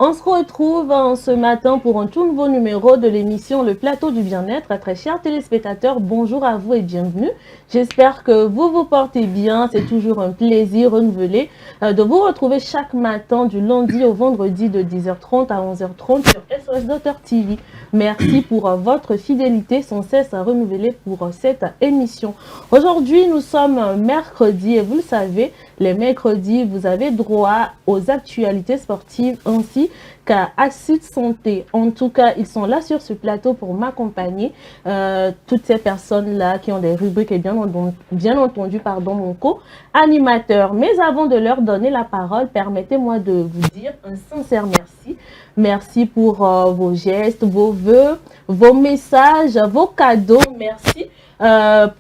On se retrouve ce matin pour un tout nouveau numéro de l'émission Le Plateau du Bien-être. Très chers téléspectateurs, bonjour à vous et bienvenue. J'espère que vous vous portez bien. C'est toujours un plaisir renouvelé de vous retrouver chaque matin du lundi au vendredi de 10h30 à 11h30 sur SOS Docteur TV. Merci pour votre fidélité sans cesse renouvelée pour cette émission. Aujourd'hui, nous sommes mercredi et vous le savez, les mercredis, vous avez droit aux actualités sportives ainsi qu'à Acide Santé. En tout cas, ils sont là sur ce plateau pour m'accompagner. Toutes ces personnes-là qui ont des rubriques et bien entendu, mon co-animateur. Mais avant de leur donner la parole, permettez-moi de vous dire un sincère merci. Merci pour vos gestes, vos vœux, vos messages, vos cadeaux. Merci.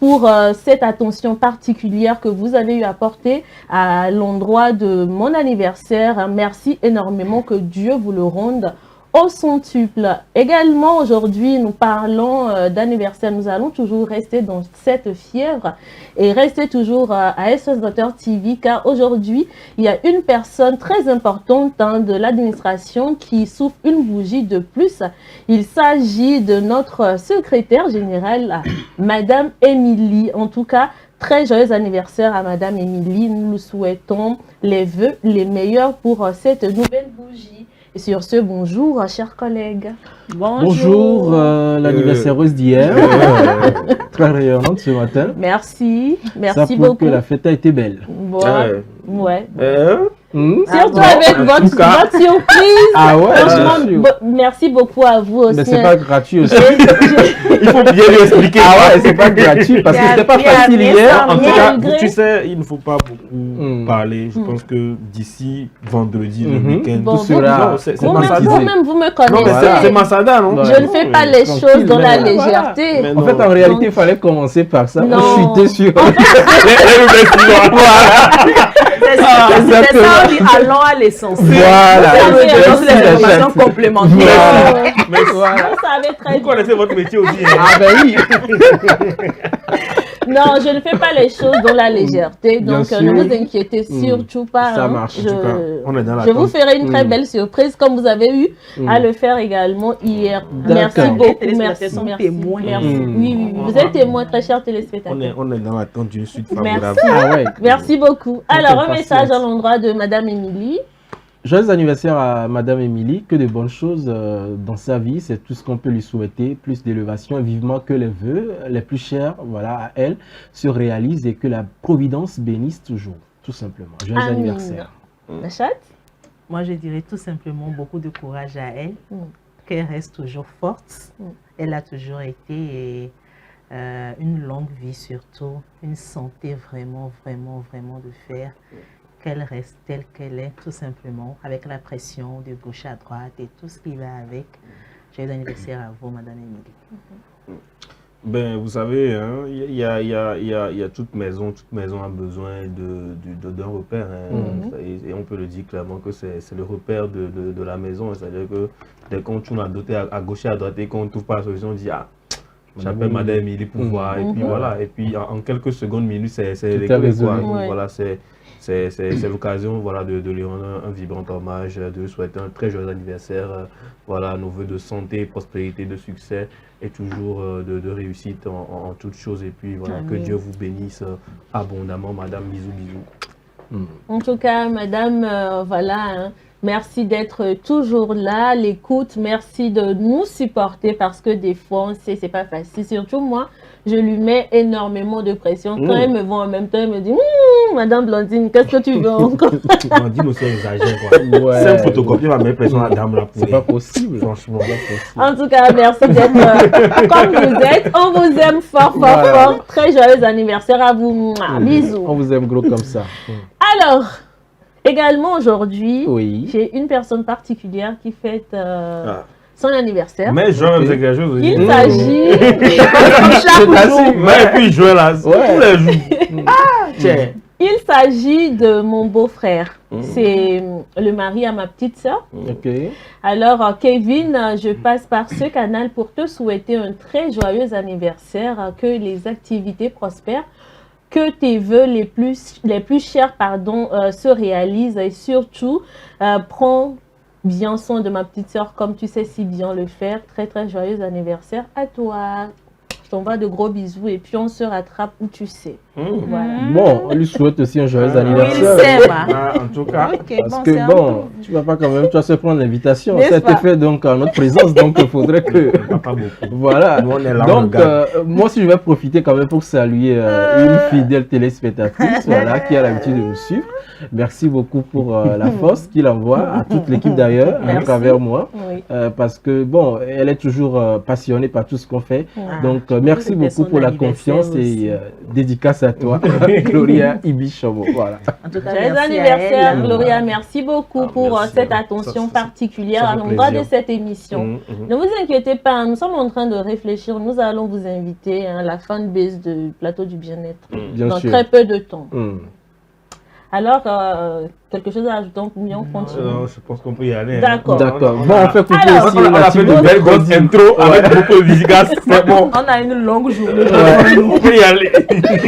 Pour cette attention particulière que vous avez eu à porter à l'endroit de mon anniversaire. Merci énormément, que Dieu vous le rende au centuple. Également, aujourd'hui, nous parlons d'anniversaire. Nous allons toujours rester dans cette fièvre et rester toujours à SOS Docteur TV, car aujourd'hui, il y a une personne très importante de l'administration qui souffle une bougie de plus. Il s'agit de notre secrétaire générale, Madame Émilie. En tout cas, très joyeux anniversaire à Madame Émilie. Nous nous souhaitons les vœux les meilleurs pour cette nouvelle bougie. Et sur ce, bonjour, chers collègues. Bonjour, l'anniversaireuse d'hier, très rayonnante ce matin. Merci, merci ça prouve beaucoup. Que la fête a été belle. Ouais. Surtout avec votre surprise. Ah ouais, franchement, merci beaucoup à vous aussi. Mais c'est pas gratuit aussi. Il faut bien lui expliquer. Ah ouais, c'est pas gratuit parce que c'était pas facile hier. En tout cas, tu sais, il ne faut pas beaucoup parler. Je pense que d'ici vendredi, le week-end, Bon, tout sera. Vous-même, vous me connaissez. C'est Masada, non? Je ne fais pas les choses dans la légèreté. En fait, en réalité, il fallait commencer par ça. Non. On chutait sur. C'est ça, on dit allons à l'essentiel. Voilà. C'est des informations complémentaires. Mais Vous savez très vous bien. connaissez votre métier aussi. Ah ben oui. Non, je ne fais pas les choses dans la légèreté. Bien Donc, sûr. ne vous inquiétez surtout pas. Ça marche, en tout cas. On est dans la Je vous ferai une très belle surprise, comme vous avez eu à le faire également hier. Merci D'accord. beaucoup. Les Merci. téléspectateurs sont Merci. témoins. Oui. Vous êtes témoins, très chers téléspectateurs. On est dans l'attente d'une suite Merci. favorable. Ah ouais. Merci beaucoup. Alors, un patience. message à l'endroit de Madame Émilie. Joyeux anniversaire à Madame Émilie, que de bonnes choses dans sa vie, c'est tout ce qu'on peut lui souhaiter, plus d'élévation, vivement que les vœux les plus chers, voilà, à elle, se réalisent et que la Providence bénisse toujours, tout simplement. Joyeux Amin. anniversaire. Machat? Moi, je dirais tout simplement beaucoup de courage à elle, qu'elle reste toujours forte. Elle a toujours été une longue vie surtout, une santé vraiment de fer. Qu'elle reste telle qu'elle est, tout simplement, avec la pression de gauche à droite et tout ce qui va avec. Joyeux anniversaire à vous, Madame Émilie. Ben, vous savez, hein, il y a toute maison a besoin d'un repère. Hein, et on peut le dire clairement que c'est le repère de la maison. C'est-à-dire que dès qu'on tourne à gauche et à droite et qu'on ne trouve pas la solution, on dit ah, j'appelle Madame Émilie pour voir. Et puis voilà. Et puis en quelques secondes, minutes, c'est réglé, quoi. Donc voilà, c'est l'occasion, voilà, de lui rendre un vibrant hommage, de lui souhaiter un très joyeux anniversaire, voilà, nos voeux de santé, prospérité, de succès et toujours de réussite en toutes choses. Et puis voilà, que Dieu vous bénisse abondamment, Madame. Bisous. En tout cas, Madame, voilà, hein, merci d'être toujours là, l'écoute, merci de nous supporter parce que des fois, c'est pas facile. Surtout moi, je lui mets énormément de pression. Quand elle me voit en même temps, elle me dit Madame Blandine, qu'est-ce que tu veux encore? Blandine aussi exagère, quoi. Ouais. C'est un photocopier, va mettre pression à la dame là pour C'est pas possible. Franchement, En tout cas, merci d'être comme vous êtes. On vous aime fort. Très joyeux anniversaire à vous. Bisous. On vous aime gros comme ça. Alors, également aujourd'hui, Oui. j'ai une personne particulière qui fête son anniversaire. Mais je vais vous dire quelque chose aussi. Il s'agit... Mais puis je là, tous les jours. Tiens. Il s'agit de mon beau-frère. C'est le mari à ma petite sœur. Ok. Alors, Kevin, je passe par ce canal pour te souhaiter un très joyeux anniversaire, que les activités prospèrent, que tes vœux les plus chers se réalisent et surtout, prends bien soin de ma petite sœur comme tu sais si bien le faire. Très très joyeux anniversaire à toi. Je t'envoie de gros bisous et puis on se rattrape où tu sais. Voilà. Bon, on lui souhaite aussi un joyeux Oui, anniversaire. il s'aime. En tout cas, Parce que bon, tu vas pas quand même, tu vas se prendre l'invitation. Ça a N'est-ce été pas? fait donc en notre présence, donc il faudrait que. pas beaucoup. Voilà. Nous, on est là, on Donc, regarde. moi aussi, je vais profiter quand même pour saluer une fidèle téléspectatrice voilà, qui a l'habitude de nous suivre. Merci beaucoup pour la force qu'il envoie à toute l'équipe d'ailleurs, à Merci. travers moi. Oui. Parce que, bon, elle est toujours passionnée par tout ce qu'on fait. Donc, merci c'était beaucoup son pour la anniversaire confiance aussi. et dédicace à toi, Gloria Ibichobo. Voilà. En tout cas, Joyeux merci à anniversaire, elle. Gloria. Merci beaucoup pour merci, cette hein. attention Ça particulière fait à l'endroit de plaisir. cette émission. Ne vous inquiétez pas, nous sommes en train de réfléchir. Nous allons vous inviter à la fanbase du plateau du bien-être Bien dans sûr. très peu de temps. Hmm. Alors, quelque chose à ajouter, on continue. Je pense qu'on peut y aller. D'accord. D'accord. Bon, on fait couper Alors, aussi On a la fait team une de belle grosse intro avec beaucoup de visigas. C'est bon. On a une longue journée. On peut y aller.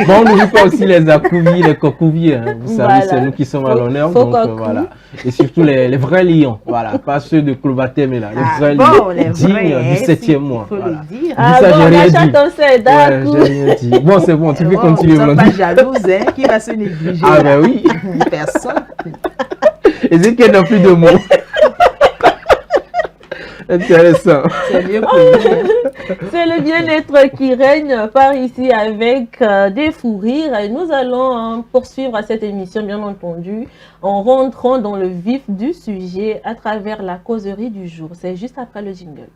Bon, on n'oublie pas aussi les accouvis, les cocouviers. Hein. Vous savez, Voilà. c'est nous qui sommes à Faux- l'honneur. faux Donc, cocou. voilà. Et surtout les vrais lions. Voilà. Pas ceux de Clobaté, mais là. Les vrais Bon, lions. les Dignes vrais, du si, 7e mois. Il faut Voilà. le dire. Ah ça, bon, j'ai rien l'achat dit. ton c'est d'un Ouais, coup. j'ai rien dit. Bon, c'est bon, tu peux Bon, continuer. Nous ne sommes Blondine. pas jalouses, hein, qui va se négliger. Ah, là? ben oui. Personne. Et c'est qu'il n'y a plus de mots. Intéressant. C'est mieux pour nous. C'est le bien-être qui règne par ici avec des fous rires. Et nous allons poursuivre cette émission, bien entendu, en rentrant dans le vif du sujet à travers la causerie du jour. C'est juste après le jingle.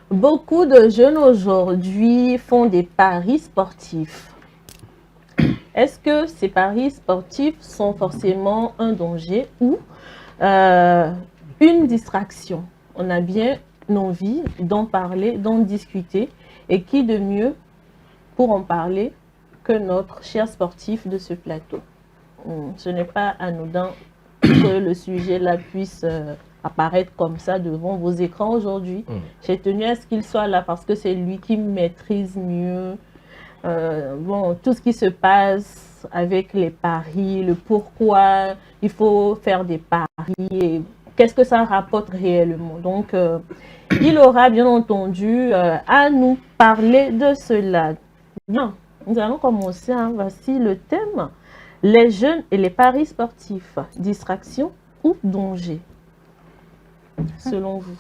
Beaucoup de jeunes aujourd'hui font des paris sportifs. Est-ce que ces paris sportifs sont forcément un danger ou une distraction? On a bien envie d'en parler, d'en discuter. Et qui de mieux pour en parler que notre cher sportif de ce plateau? Ce n'est pas anodin que le sujet là puisse apparaître comme ça devant vos écrans aujourd'hui. J'ai tenu à ce qu'il soit là parce que c'est lui qui maîtrise mieux tout ce qui se passe avec les paris, le pourquoi il faut faire des paris et qu'est-ce que ça rapporte réellement. Donc, il aura bien entendu à nous parler de cela. Bien, nous allons commencer. Voici le thème. Les jeunes et les paris sportifs, distraction ou danger, selon vous?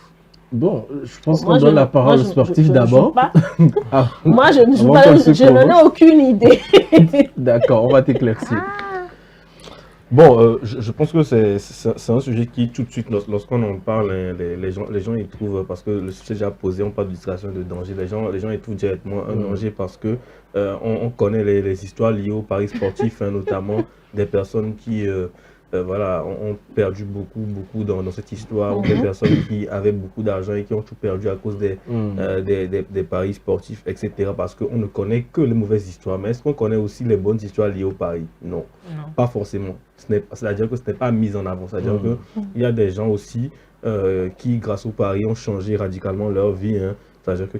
Bon, je pense Moi, qu'on donne la parole au sportif d'abord. Ah, Moi, je avant qu'on se n'en ai prononce. aucune idée. D'accord, on va t'éclaircir. Bon, je pense que c'est un sujet qui, tout de suite, lorsqu'on en parle, hein, les gens y trouvent, parce que le sujet déjà posé, on parle de distraction, de danger, les gens y trouvent directement un danger parce que on connaît les histoires liées aux paris sportifs, hein, notamment des personnes qui voilà, ont perdu beaucoup dans cette histoire, ou des personnes qui avaient beaucoup d'argent et qui ont tout perdu à cause des paris sportifs, etc. Parce qu'on ne connaît que les mauvaises histoires. Mais est-ce qu'on connaît aussi les bonnes histoires liées aux paris? Non, pas forcément. C'est-à-dire que ce n'est pas mis en avant. C'est-à-dire qu'il y a des gens aussi qui, grâce aux paris, ont changé radicalement leur vie. Hein. C'est-à-dire que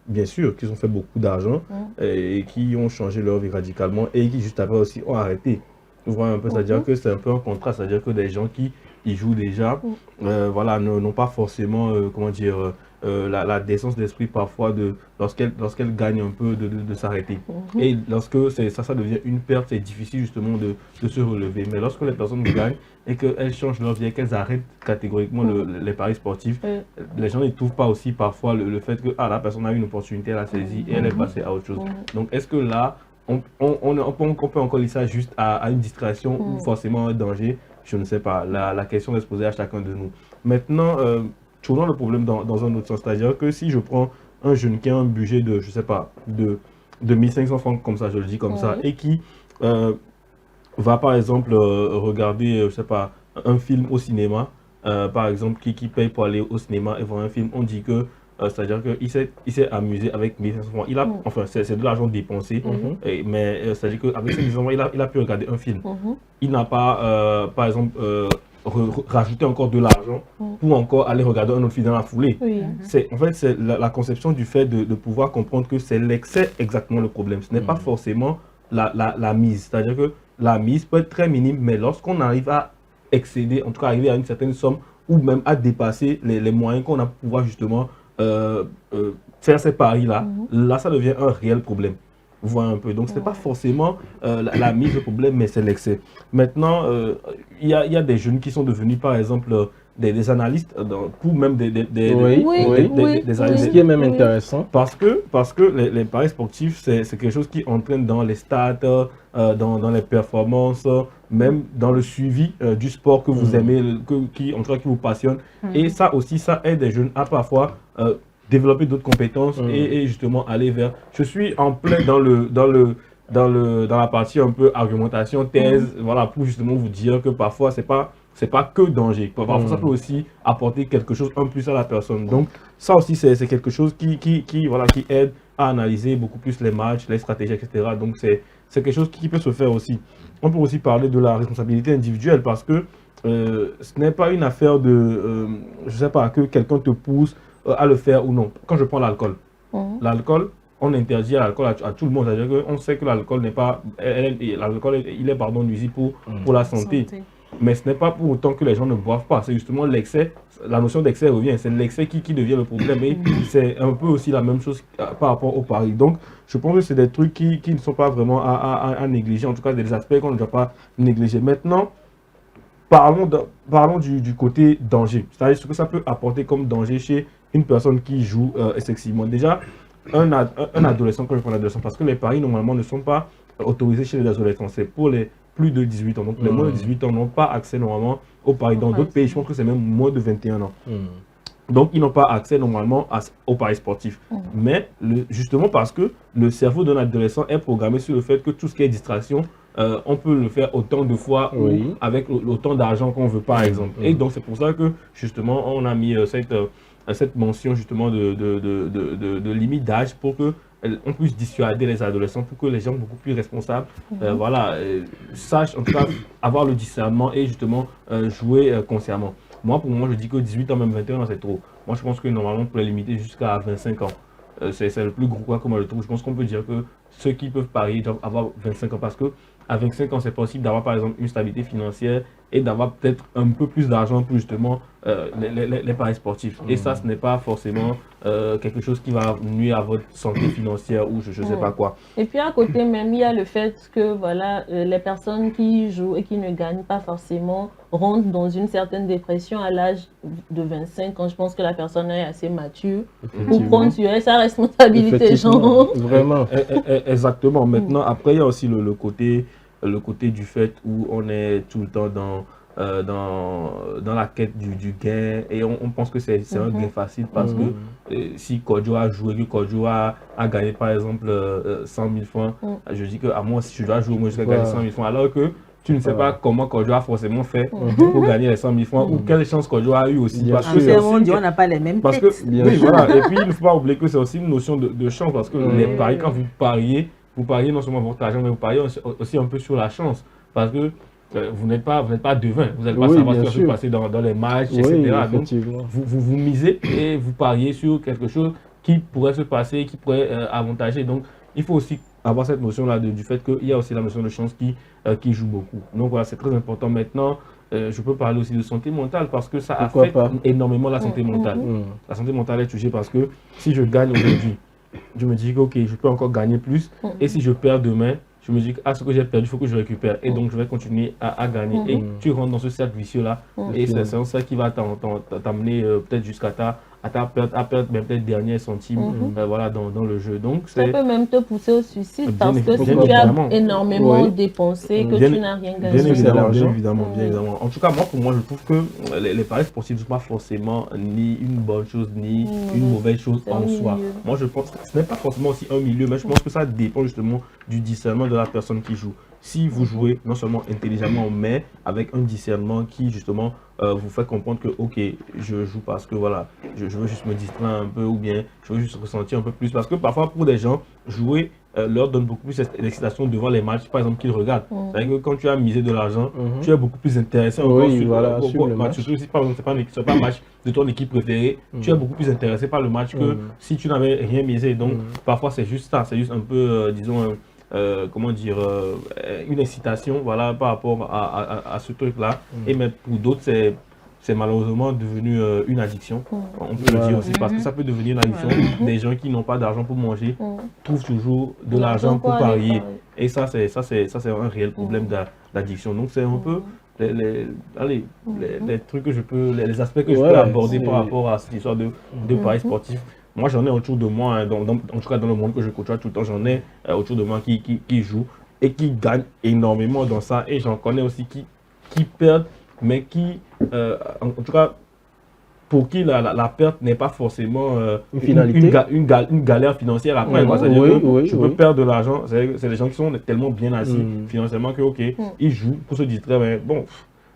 bien sûr, qui ont fait beaucoup d'argent et qui ont changé leur vie radicalement et qui, juste après aussi, ont arrêté. Vous voyez un peu, c'est-à-dire que c'est un peu un contraste, c'est-à-dire que des gens qui y jouent déjà, voilà, n'ont pas forcément, comment dire, la décence d'esprit parfois lorsqu'elles gagnent un peu de s'arrêter. Et lorsque ça devient une perte, c'est difficile justement de se relever. Mais lorsque les personnes gagnent et qu'elles changent leur vie et qu'elles arrêtent catégoriquement les paris sportifs, les gens ne trouvent pas aussi parfois le fait que la personne a eu une opportunité, elle a saisi et elle est passée à autre chose. Donc est-ce que là, on peut encore lier ça juste à une distraction ou forcément un danger? Je ne sais pas. La question est se poser à chacun de nous. Maintenant, tournons le problème dans un autre sens. C'est-à-dire que si je prends un jeune qui a un budget de, je ne sais pas, de 1500 francs, comme ça, je le dis comme ça, et qui va par exemple regarder, je ne sais pas, un film au cinéma, par exemple, qui paye pour aller au cinéma et voir un film, on dit que c'est-à-dire qu'il s'est amusé avec 1500 francs. Enfin, c'est de l'argent dépensé, mais c'est-à-dire qu'avec ces 1500 francs, il a pu regarder un film. Il n'a pas, par exemple, rajouter encore de l'argent pour encore aller regarder un autre film dans la foulée. Oui. En fait, c'est la conception du fait de pouvoir comprendre que c'est l'excès exactement le problème. Ce n'est pas forcément la mise. C'est-à-dire que la mise peut être très minime, mais lorsqu'on arrive à excéder, en tout cas arriver à une certaine somme, ou même à dépasser les moyens qu'on a pour pouvoir justement faire ces paris-là, là, ça devient un réel problème. Vous voyez un peu. Donc, ce n'est pas forcément la mise au problème, mais c'est l'excès. Maintenant, il y a des jeunes qui sont devenus, par exemple, des analystes, pour même des ce qui est même intéressant. Parce que les paris sportifs, c'est quelque chose qui entraîne dans les stats, dans les performances, même dans le suivi du sport que vous aimez, en tout cas qui vous passionne. Et ça aussi, ça aide les jeunes à parfois développer d'autres compétences et justement aller vers... Je suis en plein dans la partie un peu argumentation, thèse, voilà, pour justement vous dire que parfois, c'est pas que danger. Parfois, ça peut aussi apporter quelque chose, un plus à la personne. Donc, ça aussi, c'est quelque chose qui aide à analyser beaucoup plus les matchs, les stratégies, etc. Donc, c'est quelque chose qui peut se faire aussi. On peut aussi parler de la responsabilité individuelle parce que ce n'est pas une affaire de, je sais pas, que quelqu'un te pousse à le faire ou non. Quand je prends l'alcool, l'alcool, on interdit l'alcool à tout le monde. C'est-à-dire qu'on sait que l'alcool n'est pas, l'alcool, il est nuisible pour la santé. Mais ce n'est pas pour autant que les gens ne boivent pas. C'est justement l'excès, la notion d'excès revient. C'est l'excès qui devient le problème. Et c'est un peu aussi la même chose par rapport au pari. Donc, je pense que c'est des trucs qui ne sont pas vraiment à négliger. En tout cas, des aspects qu'on ne doit pas négliger. Maintenant, parlons du côté danger. C'est-à-dire ce que ça peut apporter comme danger chez une personne qui joue excessivement. Déjà, un adolescent, quand je prends un adolescent, parce que les paris, normalement, ne sont pas autorisés chez les adolescents. C'est pour les plus de 18 ans. Donc, les moins de 18 ans n'ont pas accès normalement aux paris. Dans d'autres pays, je pense que c'est même moins de 21 ans. Donc, ils n'ont pas accès normalement aux paris sportifs. Mais justement parce que le cerveau d'un adolescent est programmé sur le fait que tout ce qui est distraction, on peut le faire autant de fois ou avec autant d'argent qu'on veut, par exemple. Et donc, c'est pour ça que, justement, on a mis cette mention, justement, de limite d'âge pour que on puisse dissuader les adolescents, pour que les gens beaucoup plus responsables sachent, en tout cas, avoir le discernement et justement jouer consciemment. Moi, pour moi, je dis que 18 ans, même 21 ans, c'est trop. Moi, je pense que normalement, on peut les limiter jusqu'à 25 ans. C'est le plus gros quoi comme le trouve. Je pense qu'on peut dire que ceux qui peuvent parier doivent avoir 25 ans parce que à 25 ans, c'est possible d'avoir par exemple une stabilité financière et d'avoir peut-être un peu plus d'argent pour justement les paris sportifs. Et ça, ce n'est pas forcément quelque chose qui va nuire à votre santé financière ou je ne sais pas quoi. Et puis à côté même, il y a le fait que voilà, les personnes qui jouent et qui ne gagnent pas forcément rentrent dans une certaine dépression à l'âge de 25 ans. Je pense que la personne est assez mature pour prendre sur elle sa responsabilité. Genre. Vraiment. Exactement. Maintenant, après, il y a aussi le côté du fait où on est tout le temps dans la quête du gain et on pense que c'est un gain facile parce que si Kodjo a joué, que Kodjo a gagné par exemple 100 000 francs, je dis que à moi, si je dois jouer, moi je vais gagner 100 000 francs alors que tu ne sais pas comment Kodjo a forcément fait pour gagner les 100 000 francs ou quelle chance Kodjo a eu aussi. Parce que on n'a pas les mêmes têtes. Oui, voilà. Et puis il ne faut pas oublier que c'est aussi une notion de chance parce que les paris, quand vous pariez non seulement votre argent, mais vous pariez aussi un peu sur la chance. Parce que vous n'êtes pas devin, vous n'allez pas savoir ce qui va se passer dans les matchs, etc. Donc, vous misez et vous pariez sur quelque chose qui pourrait se passer, qui pourrait avantager. Donc, il faut aussi avoir cette notion-là du fait qu'il y a aussi la notion de chance qui joue beaucoup. Donc, voilà, c'est très important. Maintenant, je peux parler aussi de santé mentale parce que ça affecte énormément la santé mentale. La santé mentale est touchée parce que si je gagne aujourd'hui, je me dis que ok, je peux encore gagner plus. Et si je perds demain, je me dis que ce que j'ai perdu, il faut que je récupère. Et donc, je vais continuer à gagner. Et tu rentres dans ce cercle vicieux-là. Et c'est ça qui va t'amener peut-être jusqu'à perdre même peut-être dernier centime voilà, dans le jeu. Donc, ça peut même te pousser au suicide parce que si tu as énormément dépensé, que tu n'as rien gagné. Bien évidemment. En tout cas, pour moi, je trouve que les paris sportifs ne sont pas forcément ni une bonne chose, ni une mauvaise chose en soi. Moi, je pense que ce n'est pas forcément aussi un milieu, mais je pense que ça dépend justement du discernement de la personne qui joue. Si vous jouez non seulement intelligemment, mais avec un discernement qui justement vous fait comprendre que ok, je joue parce que voilà, je veux juste me distraire un peu ou bien je veux juste ressentir un peu plus. Parce que parfois pour des gens, jouer leur donne beaucoup plus d'excitation devant les matchs, par exemple, qu'ils regardent. C'est-à-dire que quand tu as misé de l'argent, tu es beaucoup plus intéressé encore sur le match. Surtout si par exemple, ce n'est pas un match de ton équipe préférée, tu es beaucoup plus intéressé par le match que si tu n'avais rien misé. Donc, parfois, c'est juste ça. C'est juste un peu, disons, comment dire, une excitation, voilà, par rapport à ce truc-là. Et mais pour d'autres, c'est malheureusement devenu une addiction. On peut le dire aussi, parce que ça peut devenir une addiction. Des gens qui n'ont pas d'argent pour manger trouvent toujours de l'argent pour parier. Et ça, c'est un réel problème d'addiction. Donc, c'est un peu les trucs que je peux, les aspects que je peux aborder par rapport à cette histoire de paris sportifs. Moi, j'en ai autour de moi, hein, en tout cas dans le monde que je côtoie tout le temps, j'en ai autour de moi qui jouent et qui gagnent énormément dans ça. Et j'en connais aussi qui perdent, mais qui, en tout cas, pour qui la perte n'est pas forcément une galère financière après. Tu peux perdre de l'argent. C'est des gens qui sont tellement bien assis financièrement que, ok, ils jouent pour se distraire, mais bon,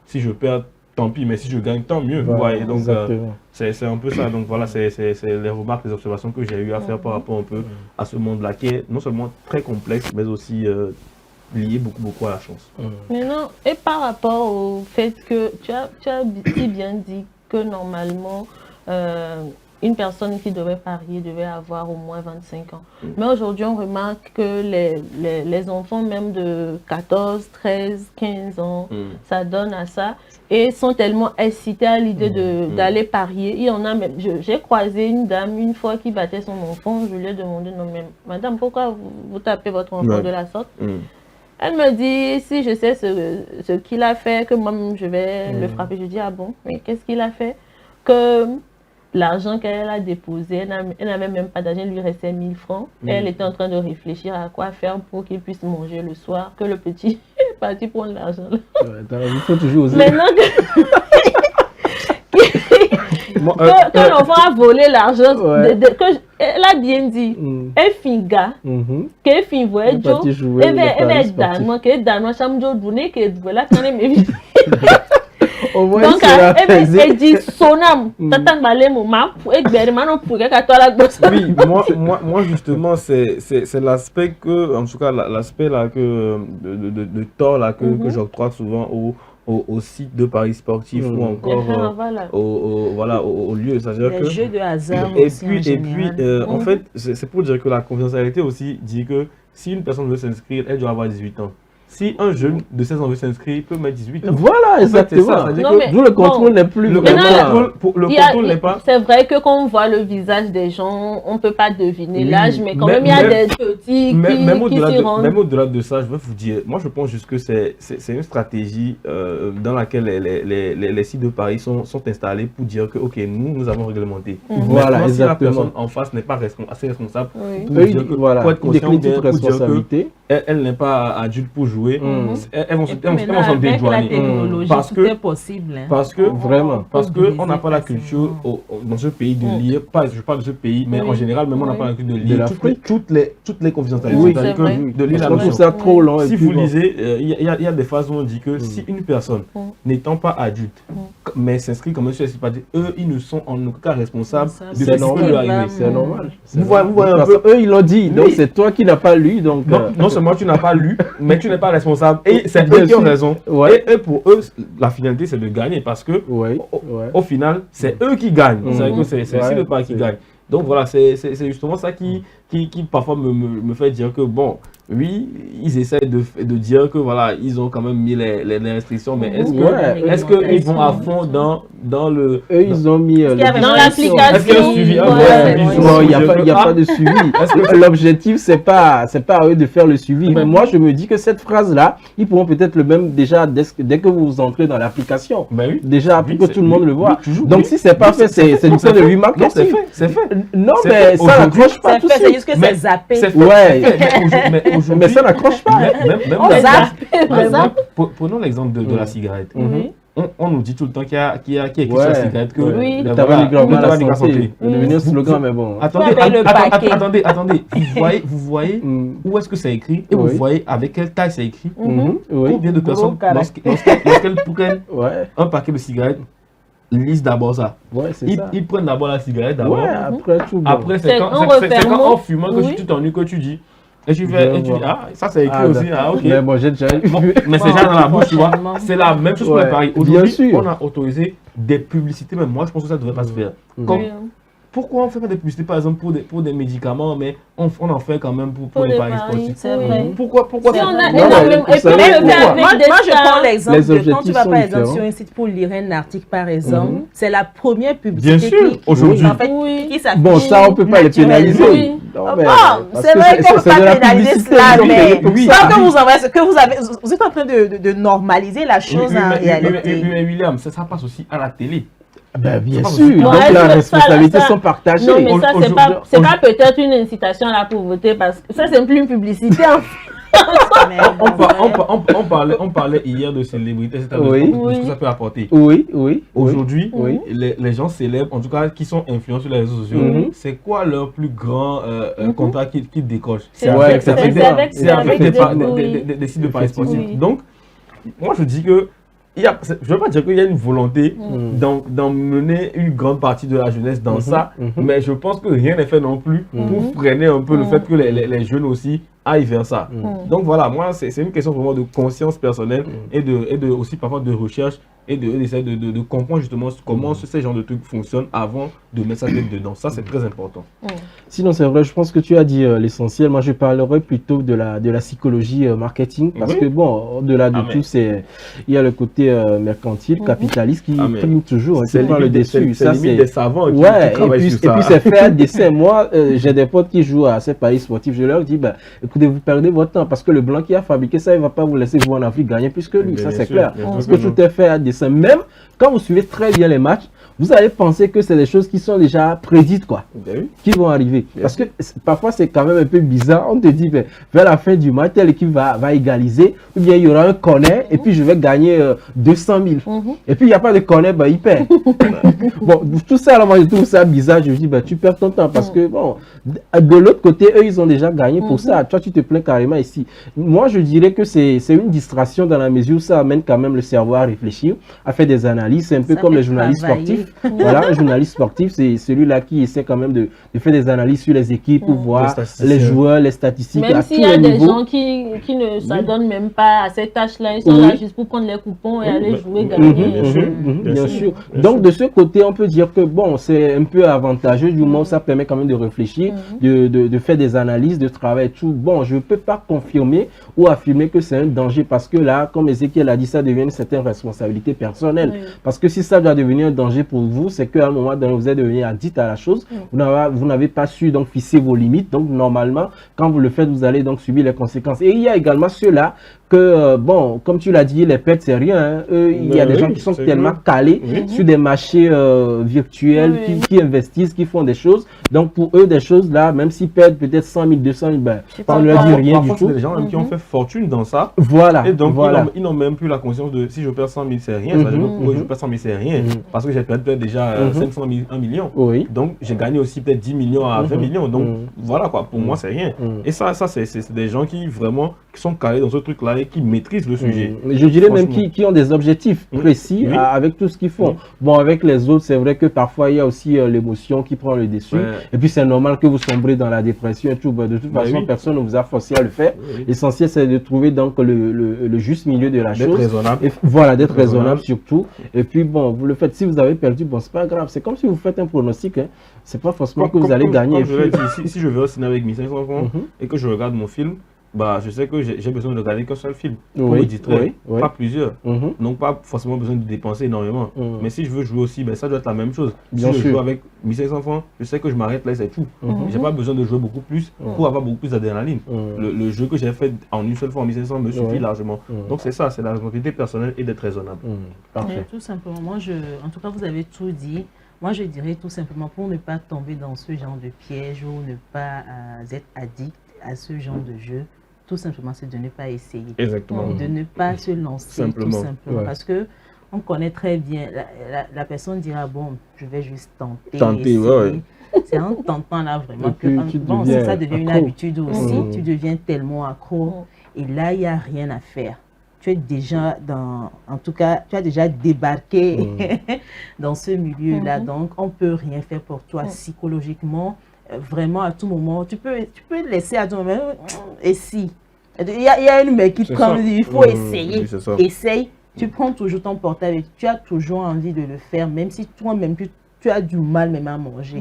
si je perds, tant pis, mais si je gagne, tant mieux. Donc, c'est un peu ça. Donc, voilà, c'est les remarques, les observations que j'ai eu à faire par rapport un peu à ce monde-là, qui est non seulement très complexe, mais aussi lié beaucoup à la chance. Maintenant, et par rapport au fait que tu as si bien dit que normalement, une personne qui devait parier devait avoir au moins 25 ans. Mais aujourd'hui, on remarque que les enfants même de 14, 13, 15 ans, ça donne à ça. Et sont tellement excités à l'idée d'aller parier. Il y en a même, j'ai croisé une dame une fois qui battait son enfant. Je lui ai demandé, non mais madame, pourquoi vous tapez votre enfant de la sorte? Elle me dit, si je sais ce qu'il a fait, que moi-même je vais le frapper. Je dis, ah bon, mais qu'est-ce qu'il a fait? Que l'argent qu'elle a déposé, elle n'avait même pas d'argent, il lui restait 1000 francs. Elle était en train de réfléchir à quoi faire pour qu'il puisse manger le soir, que le petit est parti prendre l'argent. Il faut toujours oser. Maintenant que l'enfant a volé l'argent, elle a bien dit, elle fait gars, qu'elle fait voyage, elle va être dans qu'elle dans ma chambre d'où qu'elle voilà quand elle me vit. Donc elle dit sonam, t'attends balai mon map et berman pour que toi la gosse. Oui, moi justement c'est l'aspect que, en tout cas l'aspect là que de tort là que j'octroie souvent au site de paris sportifs ou encore au lieu. Les jeux de hasard en fait, c'est pour dire que la confidentialité aussi dit que si une personne veut s'inscrire, elle doit avoir 18 ans. Si un jeune de 16 ans veut s'inscrire, il peut mettre 18 ans. Voilà, exactement. D'où le contrôle n'est plus le contrôle n'est pas. C'est vrai que quand on voit le visage des gens, on ne peut pas deviner l'âge, mais quand même, il y a des petits qui s'y rendent. Même au-delà de ça, je vais vous dire, moi je pense juste que c'est une stratégie dans laquelle les sites de paris sont installés pour dire que, ok, nous avons réglementé. Voilà, si la personne en face n'est pas assez responsable, pour dire que, pour être conscient de responsabilité, elle n'est pas adulte pour jouer, elles vont s'en dédouaner. Parce que possible. Parce que on n'a pas la culture dans ce pays de lire. Je parle de ce pays, mais en général, même on n'a pas la culture de lire toutes les confidentialités. De lire la notion. Ça trop long. Si vous lisez, il y a des phases où on dit que si une personne n'étant pas adulte, mais s'inscrit comme monsieur, eux, ils ne sont en aucun cas responsables de ce qui peut lui arriver. C'est normal. Vous voyez un peu. Eux, ils l'ont dit. Donc c'est toi qui n'as pas lu. Non seulement tu n'as pas lu, mais tu n'es pas responsable. Et c'est eux qui ont raison. Et pour eux, la finalité, c'est de gagner parce que au final, c'est eux qui gagnent. C'est aussi le pas qui gagne. Donc voilà, c'est justement ça qui parfois me fait dire que bon, oui, ils essaient de dire que voilà, ils ont quand même mis les restrictions, mais est-ce qu'ils vont à fond dans le... Eux, ils ont mis dans l'application. Il n'y a pas de suivi. L'objectif, c'est pas à eux de faire le suivi. Mais moi, je me dis que cette phrase-là, ils pourront peut-être le même déjà dès que vous entrez dans l'application. Déjà, pour que tout le monde le voit. Donc, si c'est pas fait, c'est du point de vue marketing. C'est fait. Non, mais ça n'accroche pas. C'est juste que c'est zappé. Mais ça n'accroche pas. Prenons l'exemple de la cigarette. On nous dit tout le temps qu'il y a écrit sur la cigarette que le tabac nique la santé. C'est devenu un slogan, mais bon. Attendez. Vous voyez où est-ce que c'est écrit et vous voyez avec quelle taille c'est écrit. Combien de personnes, lorsqu'elles prennent un paquet de cigarettes, lisent d'abord ça. Ils prennent d'abord la cigarette d'abord. Après, c'est quand en fumant que tu t'ennuies que tu dis. Et tu fais, ah, ça c'est écrit aussi, ah ok. Mais bon, j'ai déjà vu. Mais c'est déjà dans la bouche, tu vois. C'est la même chose pour les paris. Aujourd'hui, on a autorisé des publicités, mais moi je pense que ça ne devrait pas se faire. Comme, pourquoi on ne fait pas des publicités, par exemple, pour des médicaments, mais on en fait quand même pour les paris sportifs? C'est vrai. Pourquoi Si on a énormément. et puis Moi, je prends l'exemple de quand tu vas par exemple différents. sur un site pour lire un article, par exemple, c'est la première publicité Bien sûr, aujourd'hui. en fait, qui s'affiche Bon, ça, on ne peut pas les pénaliser. Oui. Non, mais- Bon, parce c'est que vrai qu'on ne peut de pas la pénaliser publicité, cela, oui, mais oui, tant que vous êtes en train de normaliser la chose en réalité. Mais William, ça passe aussi à la télé. Ben, bien pas sûr, possible. donc Ouais, la ça, responsabilité ça- sont partagées. Non, mais ça, c'est pas aujourd'hui- peut-être une incitation à la pauvreté, parce que ça, c'est plus une publicité. Mais On parlait hier de célébrités, Oui. de ce que ça peut apporter. Oui. Aujourd'hui, Oui. les gens célèbres, en tout cas qui sont influents sur les réseaux sociaux, c'est quoi leur plus grand contrat qu'ils décochent? C'est Ouais, c'est avec des sites de paris sportifs. Oui. Donc, moi je dis que je ne veux pas dire qu'il y a une volonté d'emmener une grande partie de la jeunesse dans ça, mais je pense que rien n'est fait non plus pour freiner un peu le fait que les jeunes aussi aillent vers ça. Donc voilà, moi c'est une question vraiment de conscience personnelle et de aussi parfois de recherche et d'essayer de comprendre justement comment ces genres de trucs fonctionnent avant de mettre sa tête dedans. Ça c'est très important. Sinon, c'est vrai, je pense que tu as dit l'essentiel. Moi, je parlerai plutôt de la psychologie marketing, parce que bon, au-delà de tout, il y a le côté mercantile, capitaliste qui prime toujours. C'est pas le dessus. C'est limite des savants qui Ouais, travaillent sur ça. et puis c'est fait à dessin. Moi, j'ai des potes qui jouent à ces paris sportifs. Je leur dis, bah, écoutez, vous perdez votre temps, parce que le blanc qui a fabriqué ça, il ne va pas vous laisser vous en Afrique gagner plus que lui. Bien Ça, c'est sûr, clair. bien sûr. Parce que tout est fait à dessin. Même quand vous suivez très bien les matchs, vous allez penser que c'est des choses qui sont déjà prédites, quoi, qui vont arriver. Parce que parfois, c'est quand même un peu bizarre. On te dit, ben, vers la fin du match, telle équipe va égaliser, ou bien il y aura un corner, et puis je vais gagner 200 000. Et puis, il n'y a pas de corner, ben, il perd. Bon, tout ça, là, moi, je trouve ça bizarre. Je me dis, ben, tu perds ton temps, parce que, bon, de l'autre côté, eux, ils ont déjà gagné pour ça. Toi, tu te plains carrément ici. Moi, je dirais que c'est une distraction dans la mesure où ça amène quand même le cerveau à réfléchir, à faire des analyses. C'est un peu comme les journalistes sportifs. Voilà, un journaliste sportif, c'est celui-là qui essaie quand même de faire des analyses sur les équipes pour voir les joueurs, les statistiques, Même à s'il tous y a les des niveaux. gens qui ne s'adonnent même pas à cette tâche-là, ils sont là juste pour prendre les coupons et aller jouer, gagner. Bien sûr. Donc, de ce côté, on peut dire que bon, c'est un peu avantageux du moment où ça permet quand même de réfléchir, de faire des analyses, de travailler tout. Bon, je ne peux pas confirmer ou affirmer que c'est un danger, parce que là, comme Ezekiel a dit, ça devient une certaine responsabilité personnelle. Parce que si ça doit devenir un danger pour vous, c'est qu'à un moment donné, vous êtes devenu addict à la chose, vous n'avez pas su donc fixer vos limites. Donc, normalement, quand vous le faites, vous allez donc subir les conséquences. Et il y a également ceux-là que, bon, comme tu l'as dit, les pets, c'est rien. Hein. Il y a des gens qui sont tellement calés sur des marchés virtuels, qui investissent, qui font des choses. Donc, pour eux, des choses là, même s'ils perdent peut-être 100 000, 200 000, ben, on ne leur dit rien du tout. C'est des gens qui ont fait fortune dans ça. Voilà. Et donc, voilà. ils n'ont même plus la conscience de si je perds 100 000, c'est rien. Pourquoi je perds 100 000, c'est rien. Parce que j'ai perdu déjà 500 000, 1 million. Donc, j'ai gagné aussi peut-être 10 millions à 20 millions. Donc, voilà quoi. Pour moi, c'est rien. Et ça c'est des gens qui vraiment sont calés dans ce truc-là et qui maîtrisent le sujet. Je dirais même qui ont des objectifs précis avec tout ce qu'ils font. Bon, avec les autres, c'est vrai que parfois, il y a aussi l'émotion qui prend le dessus. Et puis, c'est normal que vous sombrez dans la dépression et tout. De toute façon, personne ne vous a forcé à le faire. L'essentiel, c'est de trouver donc le juste milieu de la chose. D'être raisonnable. Et voilà, d'être raisonnable surtout. Et puis, bon, vous le faites. Si vous avez perdu, bon, c'est pas grave. C'est comme si vous faites un pronostic. Hein. C'est pas forcément que vous allez gagner. Comme je l'ai dit, si je vais au cinéma avec mes 500 francs et que je regarde mon film, bah, je sais que j'ai besoin de regarder qu'un seul film pour me distraire, pas plusieurs. Donc, pas forcément besoin de dépenser énormément. Mais si je veux jouer aussi, ben, ça doit être la même chose. Si je joue avec 1500 francs, je sais que je m'arrête là et c'est tout. J'ai pas besoin de jouer beaucoup plus pour avoir beaucoup plus d'adrénaline. Le jeu que j'ai fait en une seule fois en 1500 me suffit largement. Donc, c'est ça, c'est la responsabilité personnelle et d'être raisonnable. Parfait. Tout simplement, moi, en tout cas, vous avez tout dit. Moi, je dirais tout simplement pour ne pas tomber dans ce genre de piège ou ne pas être addict à ce genre de jeu, tout simplement, c'est de ne pas essayer. Exactement. De ne pas se lancer, tout simplement. Parce que on connaît très bien, la personne dira, bon, je vais juste tenter. C'est en tentant là vraiment que ça devient une habitude aussi. Tu deviens tellement accro. Et là, il n'y a rien à faire. Tu es déjà en tout cas, tu as déjà débarqué dans ce milieu-là. Donc, on ne peut rien faire pour toi psychologiquement. vraiment à tout moment, tu peux laisser à tout moment, et si. Il y a une mec qui te dit, il faut essayer, essaye. Tu prends toujours ton portable et tu as toujours envie de le faire, même si toi-même tu as du mal même à manger.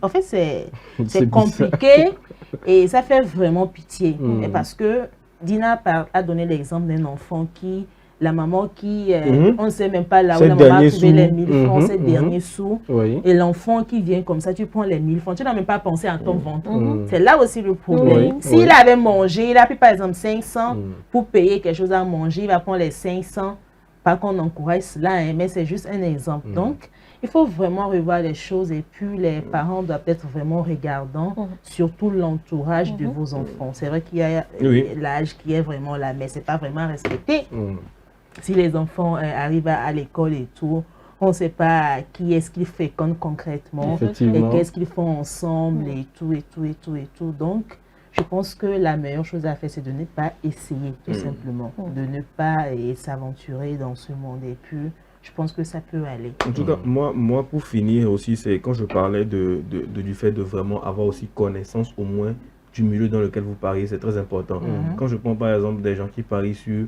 En fait, c'est compliqué et ça fait vraiment pitié. Et parce que Dina a donné l'exemple d'un enfant qui, la maman qui, on ne sait même pas là où la maman a trouvé les 1000 francs, ces derniers sous. Et l'enfant qui vient comme ça, tu prends les 1000 francs, tu n'as même pas pensé à ton ventre. C'est là aussi le problème. S'il avait mangé, il a pris par exemple 500 pour payer quelque chose à manger, il va prendre les 500. Pas qu'on encourage cela, hein, mais c'est juste un exemple. Donc, il faut vraiment revoir les choses et puis les parents doivent être vraiment regardants, surtout l'entourage de vos enfants. C'est vrai qu'il y a l'âge qui est vraiment là, mais ce n'est pas vraiment respecté. Si les enfants arrivent à l'école et tout, on ne sait pas qui est-ce qu'ils fréquentent concrètement et qu'est-ce qu'ils font ensemble et tout. Donc, je pense que la meilleure chose à faire, c'est de ne pas essayer, tout simplement. De ne pas s'aventurer dans ce monde. Et puis, je pense que ça peut aller. En tout cas, moi pour finir aussi, c'est quand je parlais du fait de vraiment avoir aussi connaissance au moins du milieu dans lequel vous pariez, c'est très important. Quand je prends par exemple des gens qui parient sur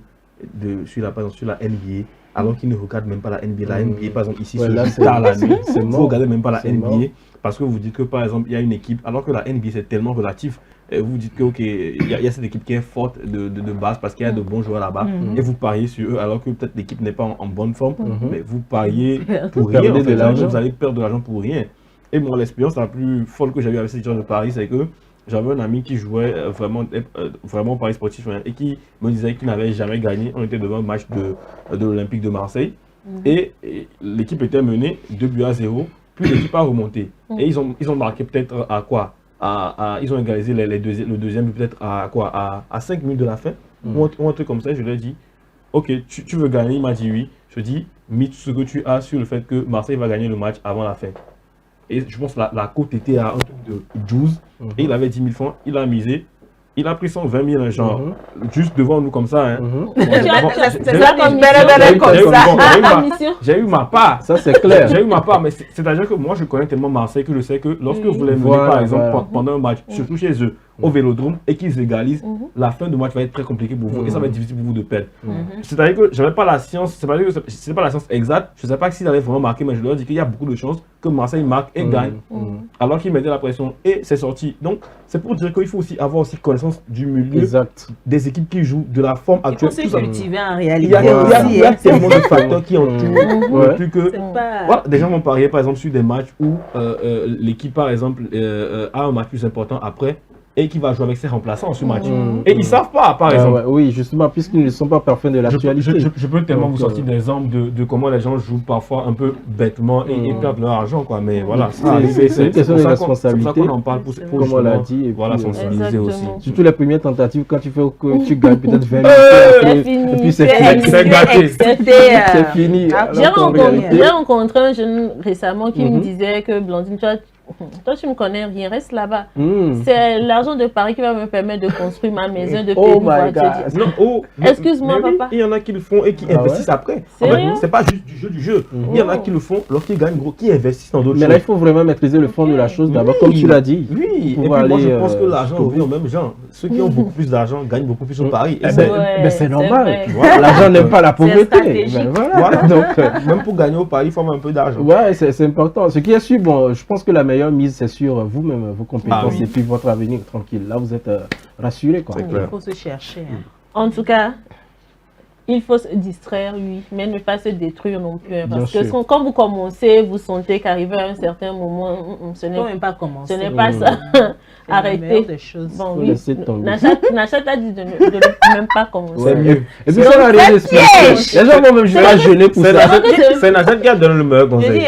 la NBA, alors qu'ils ne regardent même pas la NBA. La NBA, par exemple, ici, c'est tard la nuit. Vous ne regardez même pas la NBA parce que vous dites que, par exemple, il y a une équipe, alors que la NBA, c'est tellement relatif. Vous dites que il y a cette équipe qui est forte de base parce qu'il y a de bons joueurs là-bas et vous pariez sur eux alors que peut-être l'équipe n'est pas en bonne forme, mais vous pariez pour rien. En fait, vous allez perdre de l'argent pour rien. Et moi, l'expérience la plus folle que j'ai eue avec cette équipe de Paris, c'est que j'avais un ami qui jouait vraiment au Paris sportif et qui me disait qu'il n'avait jamais gagné. On était devant un match de l'Olympique de Marseille et l'équipe était menée 2-0, puis l'équipe a remonté. Et ils ont marqué peut-être à quoi? Ils ont égalisé le deuxième peut-être à 5 minutes de la fin ou un truc comme ça. Je lui ai dit ok, tu veux gagner? Il m'a dit oui. Je dis mis tout ce que tu as sur le fait que Marseille va gagner le match avant la fin. Et je pense que la cote était à un truc de 12 et il avait 10 000 francs, il a misé. Il a pris son 20 000 genre, juste devant nous comme ça. C'est ça comme j'ai eu ma part. Ça, c'est clair. J'ai eu ma part, mais c'est-à-dire que moi, je connais tellement Marseille que je sais que lorsque vous les menez, par exemple, pendant un match, surtout chez eux, au Vélodrome, et qu'ils égalisent, la fin du match va être très compliquée pour vous et ça va être difficile pour vous de perdre. C'est-à-dire que je n'avais pas la science, c'est pas la science exacte, je ne sais pas s'ils allaient vraiment marquer, mais je leur dis qu'il y a beaucoup de chances que Marseille marque et gagne, alors qu'ils mettaient la pression et c'est sorti. Donc, c'est pour dire qu'il faut aussi avoir aussi connaissance du milieu des équipes qui jouent, de la forme actuelle. Il faut se cultiver en réalité. Il y a tellement de facteurs qui entourent plus que... Voilà, des gens vont parier par exemple sur des matchs où l'équipe par exemple a un match plus important après et qui va jouer avec ses remplaçants sur match. Et ils ne savent pas, par exemple. Oui, justement, puisqu'ils ne sont pas parfaits de l'actualité. Je peux tellement vous sortir des exemples de comment les gens jouent parfois un peu bêtement et perdent leur argent, quoi. Mais voilà, c'est une question de responsabilité. C'est pour ça qu'on en parle pour comme on l'a dit, voilà, sensibiliser aussi. Surtout les premières tentatives, quand tu fais que tu gagnes peut-être 20 000 et puis c'est gâté. C'est fini. J'ai rencontré un jeune récemment qui me disait que Blandine, toi, tu ne me connais rien, reste là-bas. C'est l'argent de Paris qui va me permettre de construire ma maison, de payer une voiture. Excuse-moi, papa. Il y en a qui le font et qui investissent après. C'est pas juste du jeu. Il y en a qui le font lorsqu'ils gagnent gros, qui investissent dans d'autres choses. Mais là, il faut vraiment maîtriser le fond de la chose d'abord, comme tu l'as dit. Oui, et puis moi, je pense que l'argent revient aux mêmes gens. Ceux qui ont beaucoup plus d'argent gagnent beaucoup plus au Paris. Mais c'est normal. L'argent n'aime pas la pauvreté. Voilà. Donc, même pour gagner au Paris, il faut avoir un peu d'argent. Ouais, c'est important. Ce qui est sûr, bon, je pense que la meilleure mise, c'est sur vous-même, vos compétences et puis votre avenir tranquille. Là, vous êtes rassuré. Il faut se chercher. En tout cas, il faut se distraire, oui, mais ne pas se détruire non plus. Parce que quand vous commencez, vous sentez qu'arriver à un certain moment, ce n'est pas ça. Arrêtez. Bon, oui. Nachat a dit de ne même pas commencer. C'est mieux. Et puis ça va arriver. Les gens vont même juste jeûner pour ça. C'est Nachat qui a donné le meilleur conseil.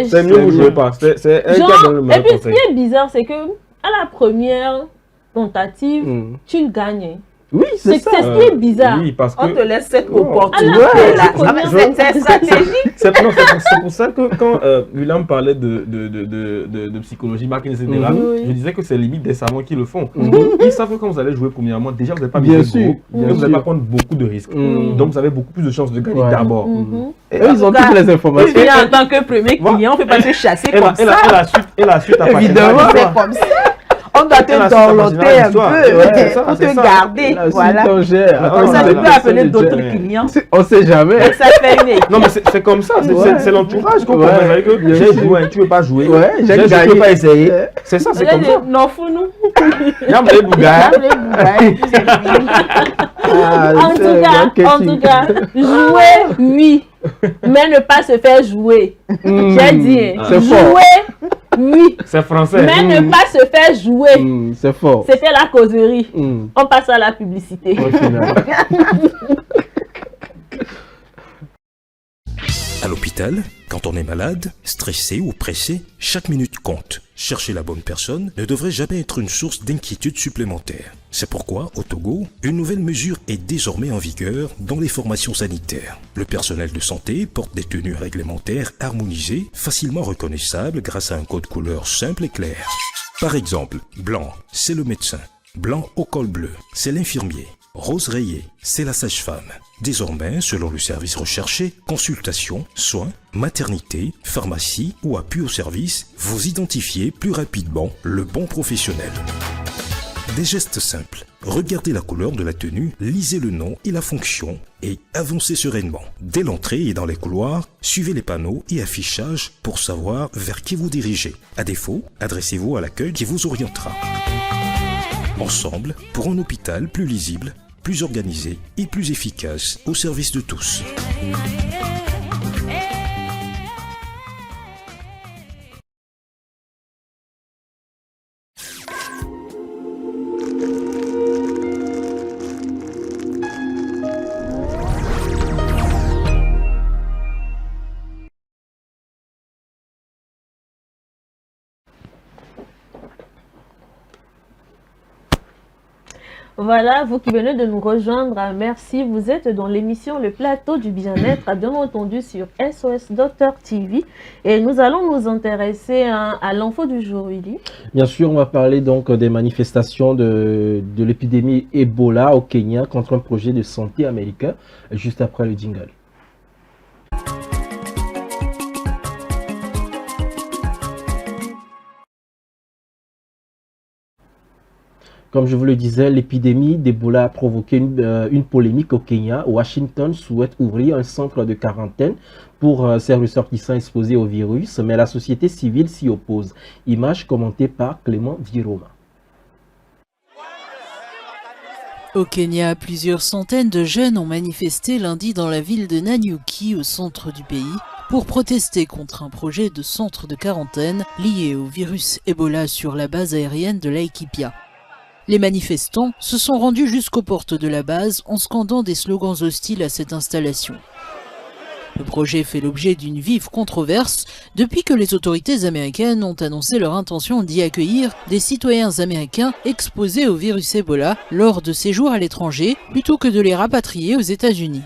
C'est mieux, vous ne jouez pas. C'est elle qui a donné le meilleur conseil. Et puis ce qui est bizarre, c'est que à la première tentative, tu gagnes. Oui, c'est ça. C'est ce qui est bizarre. Oui, parce que... On te laisse cette Oh. opportunité Ah, là. là, C'est stratégique. C'est pour ça que quand William parlait de psychologie, marketing, etc., je disais que c'est limite des savants qui le font. Ils savent que quand vous allez jouer premièrement, déjà vous n'allez pas Bien miser sûr, gros, bien et vous n'allez sûr. pas prendre beaucoup de risques. Donc vous avez beaucoup plus de chances de gagner Ouais. d'abord. Et eux, ils ont toutes les informations. Tu viens en tant que premier client, on ne peut pas te chasser Et comme ça. la suite à Évidemment. C'est comme ça. On doit Et la te suite, ça dorloter marginal un l'histoire. peu Ouais, c'est ça, pour c'est te ça. garder. Là, Voilà. si on gère, Comme Comme ça, attends, tu la peux appeler personne d'autres gère. clients. On sait jamais. Et ça fait une équipe. Non, mais c'est comme ça, c'est l'entourage qu'on Ouais, comprend. Que bien j'ai sûr. joué, tu ne veux pas jouer. Ouais, j'ai Tu ne gagné. veux pas essayer. Ouais. C'est ça, c'est comme ça. Non, fous-nous. Yam les bougas. Ah, En c'est tout marketing. cas, jouer, oui, mais ne pas se faire jouer. J'ai dit, hein. C'est fort. Jouer, oui, C'est français. mais ne pas se faire jouer. C'est fort. C'était la causerie. Mm. On passe à la publicité. Au final. À l'hôpital, quand on est malade, stressé ou pressé, chaque minute compte. Chercher la bonne personne ne devrait jamais être une source d'inquiétude supplémentaire. C'est pourquoi, au Togo, une nouvelle mesure est désormais en vigueur dans les formations sanitaires. Le personnel de santé porte des tenues réglementaires harmonisées, facilement reconnaissables grâce à un code couleur simple et clair. Par exemple, blanc, c'est le médecin. Blanc au col bleu, c'est l'infirmier. Rose rayée, c'est la sage-femme. Désormais, selon le service recherché, consultation, soins, maternité, pharmacie ou appui au service, vous identifiez plus rapidement le bon professionnel. Des gestes simples. Regardez la couleur de la tenue, lisez le nom et la fonction et avancez sereinement. Dès l'entrée et dans les couloirs, suivez les panneaux et affichages pour savoir vers qui vous dirigez. À défaut, adressez-vous à l'accueil qui vous orientera. Ensemble, pour un hôpital plus lisible, plus organisé et plus efficace au service de tous. Voilà, vous qui venez de nous rejoindre, merci. Vous êtes dans l'émission Le Plateau du Bien-être, bien entendu sur SOS Docteur TV. Et nous allons nous intéresser à l'info du jour, Willy. Bien sûr, on va parler donc des manifestations de l'épidémie Ebola au Kenya contre un projet de santé américain, juste après le jingle. Comme je vous le disais, l'épidémie d'Ebola a provoqué une polémique au Kenya. Washington souhaite ouvrir un centre de quarantaine pour ses ressortissants exposés au virus, mais la société civile s'y oppose. Image commentée par Clément Viroma. Au Kenya, plusieurs centaines de jeunes ont manifesté lundi dans la ville de Nanyuki, au centre du pays, pour protester contre un projet de centre de quarantaine lié au virus Ebola sur la base aérienne de Laikipia. Les manifestants se sont rendus jusqu'aux portes de la base en scandant des slogans hostiles à cette installation. Le projet fait l'objet d'une vive controverse depuis que les autorités américaines ont annoncé leur intention d'y accueillir des citoyens américains exposés au virus Ebola lors de séjours à l'étranger plutôt que de les rapatrier aux États-Unis.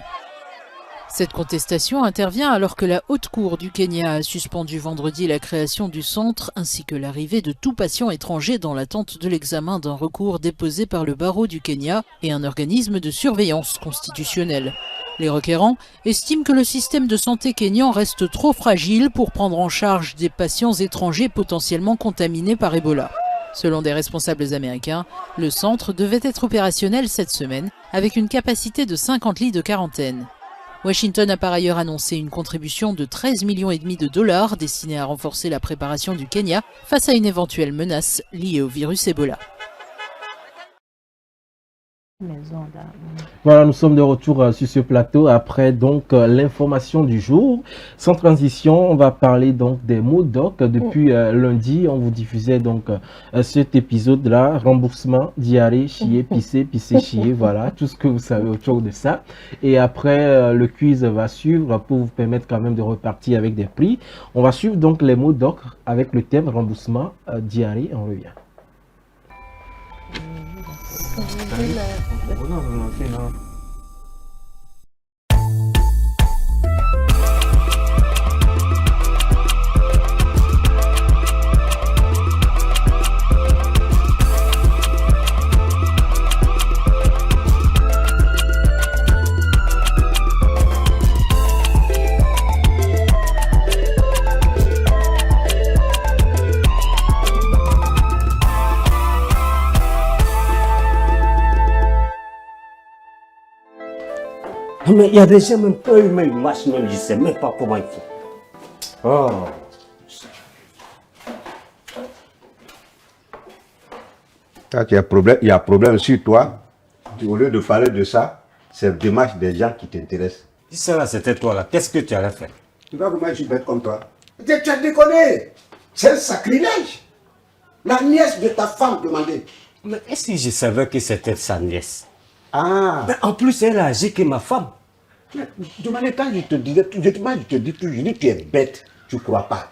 Cette contestation intervient alors que la Haute Cour du Kenya a suspendu vendredi la création du centre ainsi que l'arrivée de tout patient étranger dans l'attente de l'examen d'un recours déposé par le barreau du Kenya et un organisme de surveillance constitutionnelle. Les requérants estiment que le système de santé kényan reste trop fragile pour prendre en charge des patients étrangers potentiellement contaminés par Ebola. Selon des responsables américains, le centre devait être opérationnel cette semaine avec une capacité de 50 lits de quarantaine. Washington a par ailleurs annoncé une contribution de 13,5 millions de dollars destinée à renforcer la préparation du Kenya face à une éventuelle menace liée au virus Ebola. Voilà, nous sommes de retour sur ce plateau après donc l'information du jour. Sans transition, on va parler donc des mots doc. Depuis lundi, on vous diffusait donc cet épisode-là, remboursement, diarrhée, chier, pisser, chier, voilà, tout ce que vous savez autour de ça. Et après, le quiz va suivre pour vous permettre quand même de repartir avec des prix. On va suivre donc les mots doc avec le thème remboursement, diarrhée, on revient. Mais il y a des gens même pas eux-mêmes, ils marchent même, je ne sais même pas comment ils font. Oh. Quand il y a un problème sur toi, au lieu de parler de ça, c'est la démarche des gens qui t'intéressent. Si ça c'était toi là, qu'est-ce que tu allais faire? Tu vois comment je suis bête comme toi? Tu as déconné. C'est un sacrilège. La nièce de ta femme demandait. Mais est-ce que je savais que c'était sa nièce? Ah. Mais en plus, elle a agi que ma femme. Demandez quand je te disais, je te dis toujours, je dis tu es bête, tu ne crois pas.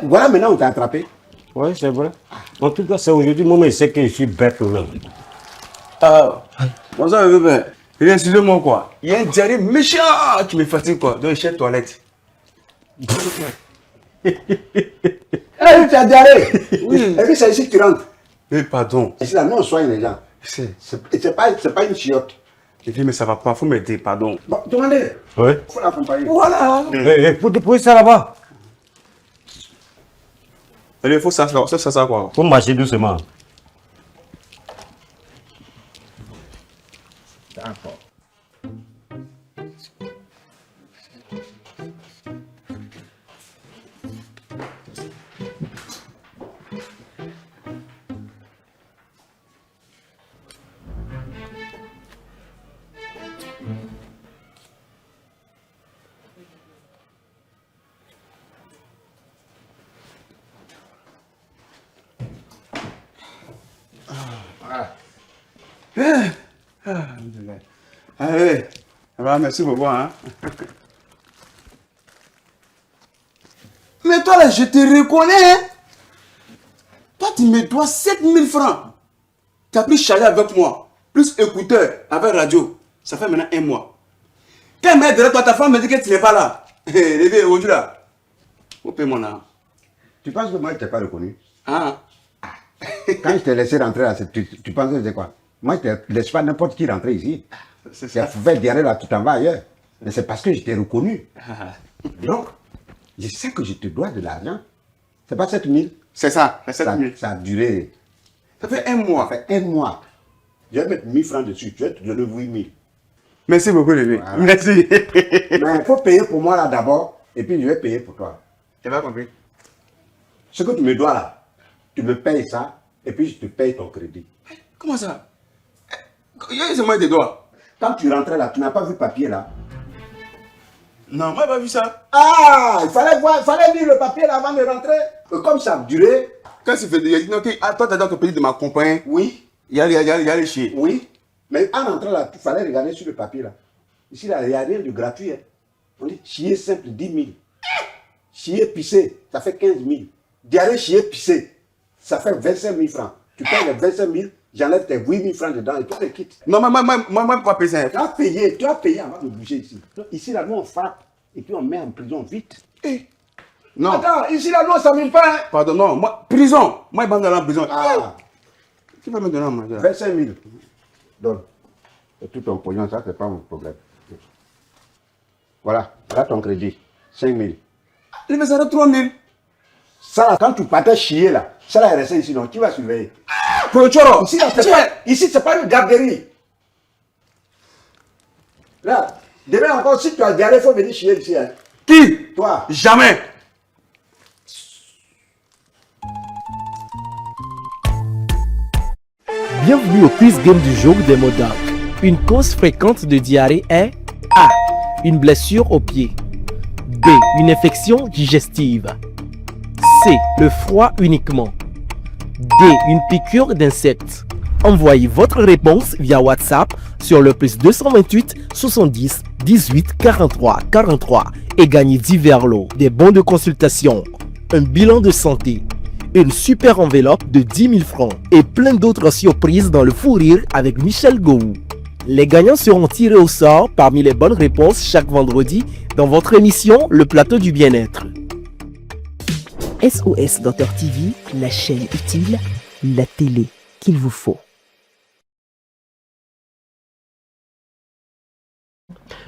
Voilà maintenant on t'a attrapé. Oui, c'est vrai. En tout cas, c'est aujourd'hui, moi, je sais que je suis bête même. Bonsoir, bébé. Excusez-moi quoi. Il y a un diarrhée méchant qui me fatigue quoi. Donc, je suis à la toilette. Eh, tu as diarrhée. Oui. Et puis c'est ici que tu rentres. Eh, pardon. Ici là, nous on soigne les gens. C'est pas une chiotte. Je dis, mais ça va pas, faut m'aider, pardon. Bon, demandez. Oui. Faut l'accompagner. Voilà. Faut déposer ça là-bas. Il faut ça quoi. Faut marcher doucement. D'accord. Allez. Alors, merci beaucoup. Hein. Mais toi là, je te reconnais. Hein? Toi, tu me dois 7000 francs. Tu as pris chalet avec moi, plus écouteur avec radio. Ça fait maintenant 1 mois. Quand elle derrière toi, ta femme me dit que tu n'es pas là. Les vieux, aujourd'hui là. Faut payer mon âme. Tu penses que moi je t'ai pas reconnu? Ah. Quand je t'ai laissé rentrer là, tu penses que c'était quoi? Moi je te laisse pas n'importe qui rentrer ici. C'est Si tu ça. fais derrière là, tu t'en vas ailleurs. Mais c'est parce que je t'ai reconnu. Donc, je sais que je te dois de l'argent. C'est pas 7000. C'est ça, c'est 7000. Ça a duré. Ça fait 1 mois. Ça fait 1 mois. Je vais mettre 1000 francs dessus. Tu vas te donner 8000. Merci beaucoup, les vieux. Voilà. Merci. Mais il faut payer pour moi là d'abord. Et puis je vais payer pour toi. Tu pas compris? Ce que tu me dois là, tu me payes ça. Et puis je te paye ton crédit. Comment ça? C'est moi qui te dois. Quand tu rentrais là, tu n'as pas vu le papier là. Non, moi, j'ai pas vu ça. Ah, il fallait lire le papier là avant de rentrer. Et comme ça a duré. Quand tu fais il a dit, ok, toi, tu as dans ton pays de ma compagne. Oui, Il y a les chiens. oui. Mais en rentrant là, il fallait regarder sur le papier là. Ici là, il n'y a rien de gratuit. Hein. On dit chier simple 10 000. Chier pissé, ça fait 15 000. Diarrhée chier pissé, ça fait 25 000 francs. Tu payes les 25 000, j'enlève tes 8 000 francs dedans et tu les quittes. Non, moi, pas payer ça. Tu as payé avant de bouger ici. Ici là, nous on frappe et puis on met en prison vite. Non. Attends, ici là, nous on s'amuse pas. Hein. Pardon, non, moi, prison. Moi, il va me donner en prison. Ah, Tu vas me donner en manger. 25 000. Donne. Et tout ton pognon, ça, c'est pas mon problème. Voilà, là ton crédit. 5 000. Mais ça va 3 000. Ça là, quand tu partais chier là, ça là est resté ici, donc qui va surveiller? Pour le choro. Ici, c'est pas une garderie. Là, demain encore, si tu as diarrhée, il faut venir chier ici. Hein. Qui? Toi. Jamais. Bienvenue au quiz game du jour des mots d'arc. Une cause fréquente de diarrhée est A. Une blessure au pied. B. Une infection digestive. C. Le froid uniquement. D. Une piqûre d'insecte. Envoyez votre réponse via WhatsApp sur le +228 70 18 43 43 et gagnez divers lots, des bons de consultation, un bilan de santé, une super enveloppe de 10 000 francs et plein d'autres surprises dans le fou rire avec Michel Gou. Les gagnants seront tirés au sort parmi les bonnes réponses chaque vendredi dans votre émission Le Plateau du Bien-être. SOS Docteur TV, la chaîne utile, la télé qu'il vous faut.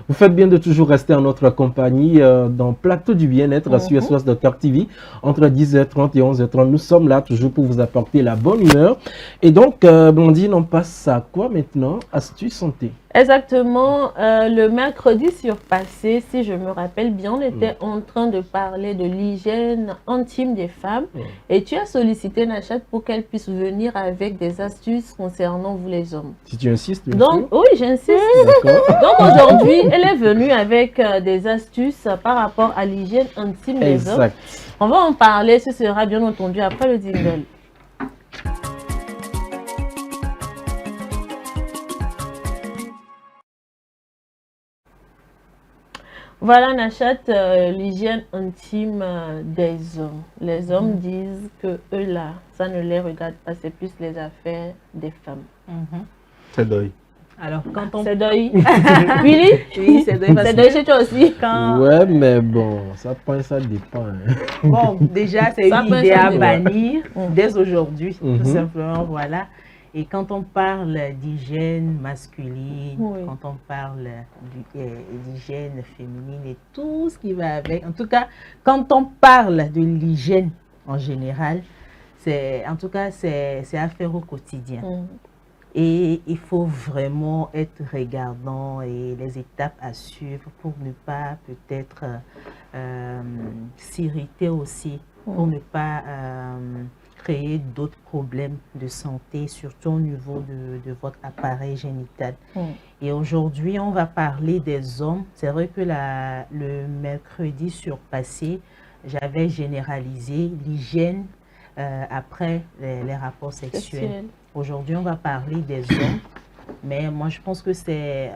Vous faites bien de toujours rester en notre compagnie dans Plateau du Bien-être sur SOS Docteur TV entre 10h30 et 11h30. Nous sommes là toujours pour vous apporter la bonne humeur. Et donc, Blondine, on passe à quoi maintenant? Astuces santé. Exactement. Le mercredi surpassé, si je me rappelle bien, on était en train de parler de l'hygiène intime des femmes. Et tu as sollicité Nachat pour qu'elle puisse venir avec des astuces concernant vous les hommes. Si tu insistes, bien Donc, sûr. oui, j'insiste. Donc aujourd'hui, elle est venue avec des astuces par rapport à l'hygiène intime des hommes. On va en parler, ce sera bien entendu après le jingle. Voilà, Nachat, l'hygiène intime des hommes. Les hommes disent que eux là, ça ne les regarde pas, c'est plus les affaires des femmes. C'est deuil. Alors, quand on... C'est deuil. Willy? Oui, c'est deuil. C'est deuil chez toi aussi. Quand... Ouais, mais bon, ça dépend. Hein. Bon, déjà, c'est une idée à bannir dès aujourd'hui, tout simplement, voilà. Et quand on parle d'hygiène masculine, quand on parle d'hygiène féminine et tout ce qui va avec, en tout cas, quand on parle de l'hygiène en général, en tout cas, c'est affaire au quotidien. Et il faut vraiment être regardant et les étapes à suivre pour ne pas peut-être s'irriter aussi, pour ne pas créer d'autres problèmes de santé, surtout au niveau de votre appareil génital. Et aujourd'hui, on va parler des hommes. C'est vrai que le mercredi surpassé, j'avais généralisé l'hygiène après les rapports sexuels. Aujourd'hui, on va parler des hommes, mais moi, je pense que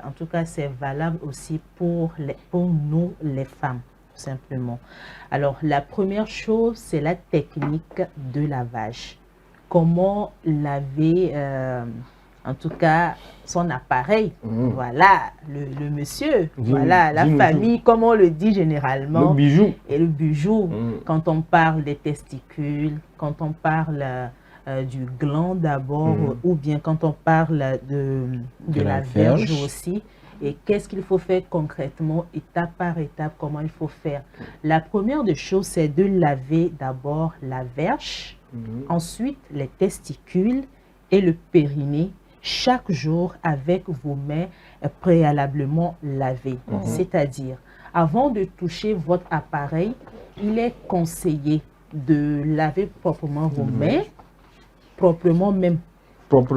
en tout cas, c'est valable aussi pour nous, les femmes, tout simplement. Alors, la première chose, c'est la technique de lavage. Comment laver, en tout cas, son appareil. Voilà, le monsieur, voilà, la famille, comme on le dit généralement. Le bijou. Et le bijou, quand on parle des testicules, quand on parle du gland d'abord, ou bien quand on parle de la verge aussi. Et qu'est-ce qu'il faut faire concrètement, étape par étape, comment il faut faire. La première des choses, c'est de laver d'abord la verge, ensuite les testicules et le périnée, chaque jour avec vos mains préalablement lavées. C'est-à-dire, avant de toucher votre appareil, il est conseillé de laver proprement vos mains, proprement même,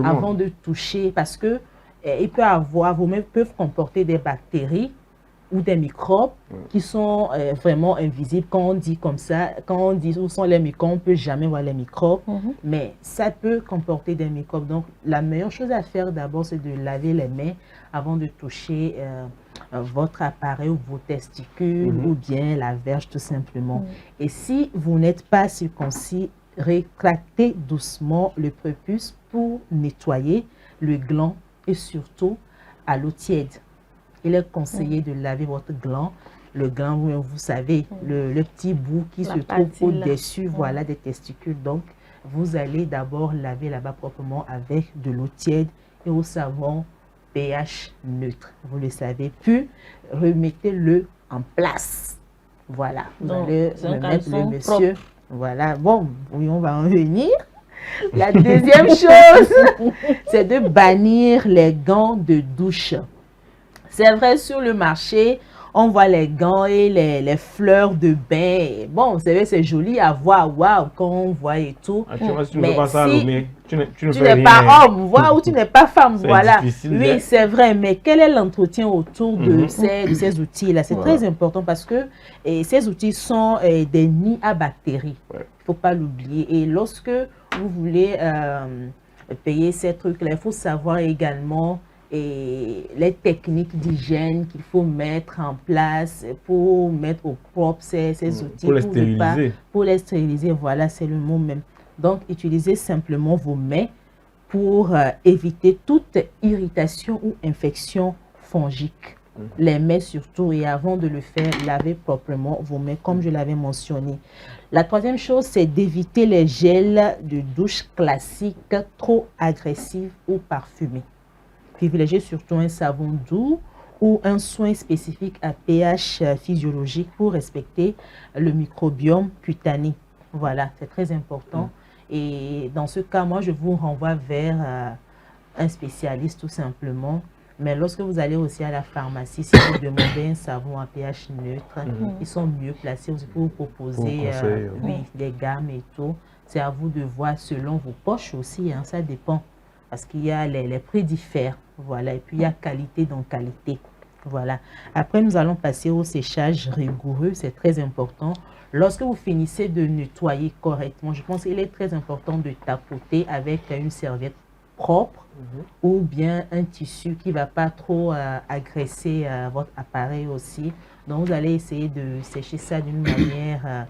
avant de toucher, parce que vos mains peuvent comporter des bactéries ou des microbes qui sont vraiment invisibles. Quand on dit comme ça, quand on dit où sont les microbes, on ne peut jamais voir les microbes, mais ça peut comporter des microbes. Donc, la meilleure chose à faire d'abord, c'est de laver les mains avant de toucher votre appareil ou vos testicules ou bien la verge tout simplement. Et si vous n'êtes pas circoncis, rétractez doucement le prépuce pour nettoyer le gland et surtout à l'eau tiède. Il est conseillé de laver votre gland. Le gland, vous savez, le petit bout qui se trouve au-dessus voilà, des testicules. Donc, vous allez d'abord laver là-bas proprement avec de l'eau tiède et au savon pH neutre. Vous le savez. Puis, remettez-le en place. Voilà. Vous allez remettre le monsieur. Propre. Voilà. Bon, oui, on va en venir. La deuxième chose, c'est de bannir les gants de douche. C'est vrai, sur le marché, on voit les gants et les fleurs de bain. Bon, vous savez, c'est joli à voir, waouh, quand on voit et tout. Mais si tu n'es pas homme, voilà, ou tu n'es pas femme, voilà. Oui, c'est vrai, mais quel est l'entretien autour de ces outils-là? C'est très important parce que ces outils sont des nids à bactéries. Il ne faut pas l'oublier. Et lorsque vous voulez payer ces trucs-là, il faut savoir également les techniques d'hygiène qu'il faut mettre en place pour mettre au propre ces outils. Pour les stériliser. Pour les stériliser, voilà, c'est le mot même. Donc, utilisez simplement vos mains pour éviter toute irritation ou infection fongique. Les mains surtout, et avant de le faire, lavez proprement vos mains comme je l'avais mentionné. La troisième chose, c'est d'éviter les gels de douche classiques trop agressifs ou parfumés. Privilégiez surtout un savon doux ou un soin spécifique à pH physiologique pour respecter le microbiome cutané. Voilà, c'est très important. Et dans ce cas, moi, je vous renvoie vers un spécialiste tout simplement. Mais lorsque vous allez aussi à la pharmacie, si vous demandez un savon à pH neutre, ils sont mieux placés aussi pour vous proposer les gammes et tout. C'est à vous de voir selon vos poches aussi, hein, ça dépend. Parce qu'il y a les prix diffèrent, voilà. Et puis il y a qualité dans qualité, voilà. Après, nous allons passer au séchage rigoureux, c'est très important. Lorsque vous finissez de nettoyer correctement, je pense qu'il est très important de tapoter avec une serviette propre ou bien un tissu qui ne va pas trop agresser votre appareil aussi. Donc, vous allez essayer de sécher ça d'une manière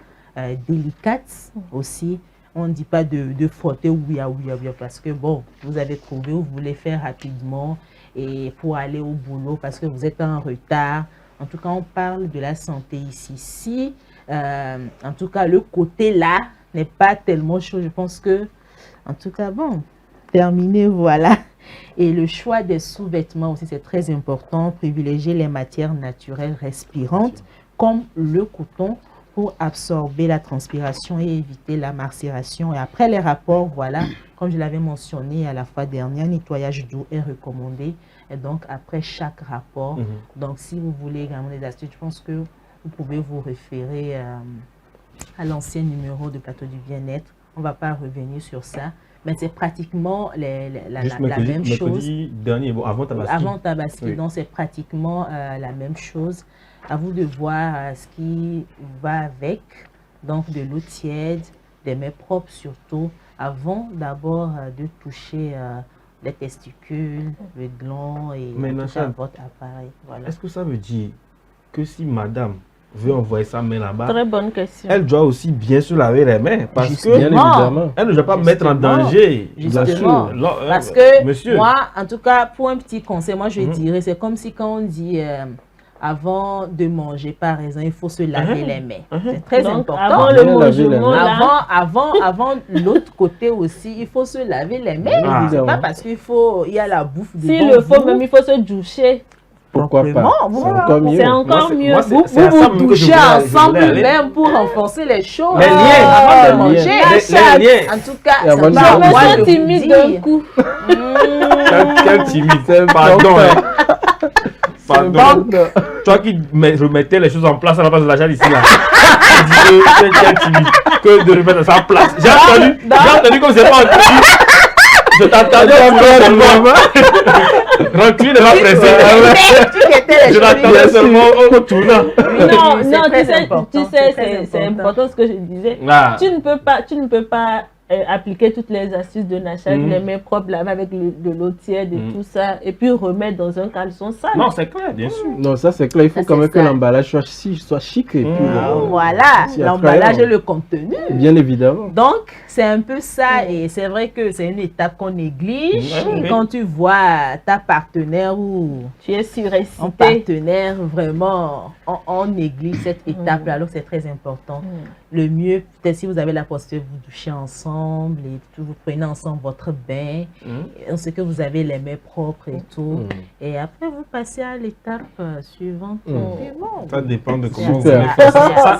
délicate aussi. On ne dit pas de frotter ouïa, parce que bon, vous avez trouvé, vous voulez faire rapidement et pour aller au boulot parce que vous êtes en retard. En tout cas, on parle de la santé ici. Si, en tout cas, le côté là n'est pas tellement chaud, je pense que, en tout cas, bon, terminé, voilà. Et le choix des sous-vêtements aussi, c'est très important. Privilégier les matières naturelles respirantes comme le coton pour absorber la transpiration et éviter la macération. Et après les rapports, voilà, comme je l'avais mentionné à la fois dernière, nettoyage doux est recommandé. Et donc, après chaque rapport, donc si vous voulez également des astuces, je pense que vous pouvez vous référer à l'ancien numéro de Plateau du Bien-être. On ne va pas revenir sur ça. Mais c'est pratiquement la même chose. Dernier, bon, avant Tabaski. Avant Tabaski, donc c'est pratiquement la même chose. À vous de voir ce qui va avec. Donc de l'eau tiède, des mains propres surtout, avant d'abord de toucher les testicules, le gland et votre appareil. Voilà. Est-ce que ça veut dire que si madame veut envoyer sa main là-bas, très bonne question, elle doit aussi bien se laver les mains parce que bien évidemment, elle ne doit pas mettre en danger. Justement, parce que monsieur, moi, en tout cas, pour un petit conseil, moi je dirais, c'est comme si quand on dit avant de manger, par exemple, il faut se laver les mains. C'est très important. Avant le mangement, avant l'autre côté aussi, il faut se laver les mains. C'est pas parce qu'il y a la bouffe. S'il le faut, même il faut se doucher. Pourquoi pas? C'est encore mieux. Vous vous douchez ensemble même pour renforcer les choses. Les liens avant de manger. Les liens. En tout cas, ça va. Je me timide d'un coup. Quel timide. Pardon. Pardon. Toi qui remettais les choses en place à la place de la chaîne ici là. Tu es timide. Que de remettre ça en place. J'ai entendu comme c'est pas entendu. Je t'attendais seulement. Rancune de ma pressée. Je l'attendais seulement au tournant. Non, tu sais, c'est important ce que je disais. Tu ne peux pas appliquer toutes les astuces de Nachad, les mains propres, laver avec de l'eau tiède et tout ça, et puis remettre dans un caleçon sale. Non, c'est clair, bien sûr. Non, ça c'est clair. Il faut quand même que l'emballage soit chic. Et puis, voilà, l'emballage et le contenu. Bien évidemment. Donc, c'est un peu ça, et c'est vrai que c'est une étape qu'on néglige. Et quand tu vois ta partenaire ou tu es surexcité, un partenaire, vraiment, on néglige cette étape, alors c'est très important. Le mieux, peut-être si vous avez la possibilité, vous douchez ensemble et tout, vous prenez ensemble votre bain, on sait que vous avez les mains propres et tout. Et après, vous passez à l'étape suivante. Bon, ça dépend de comment vous allez faire.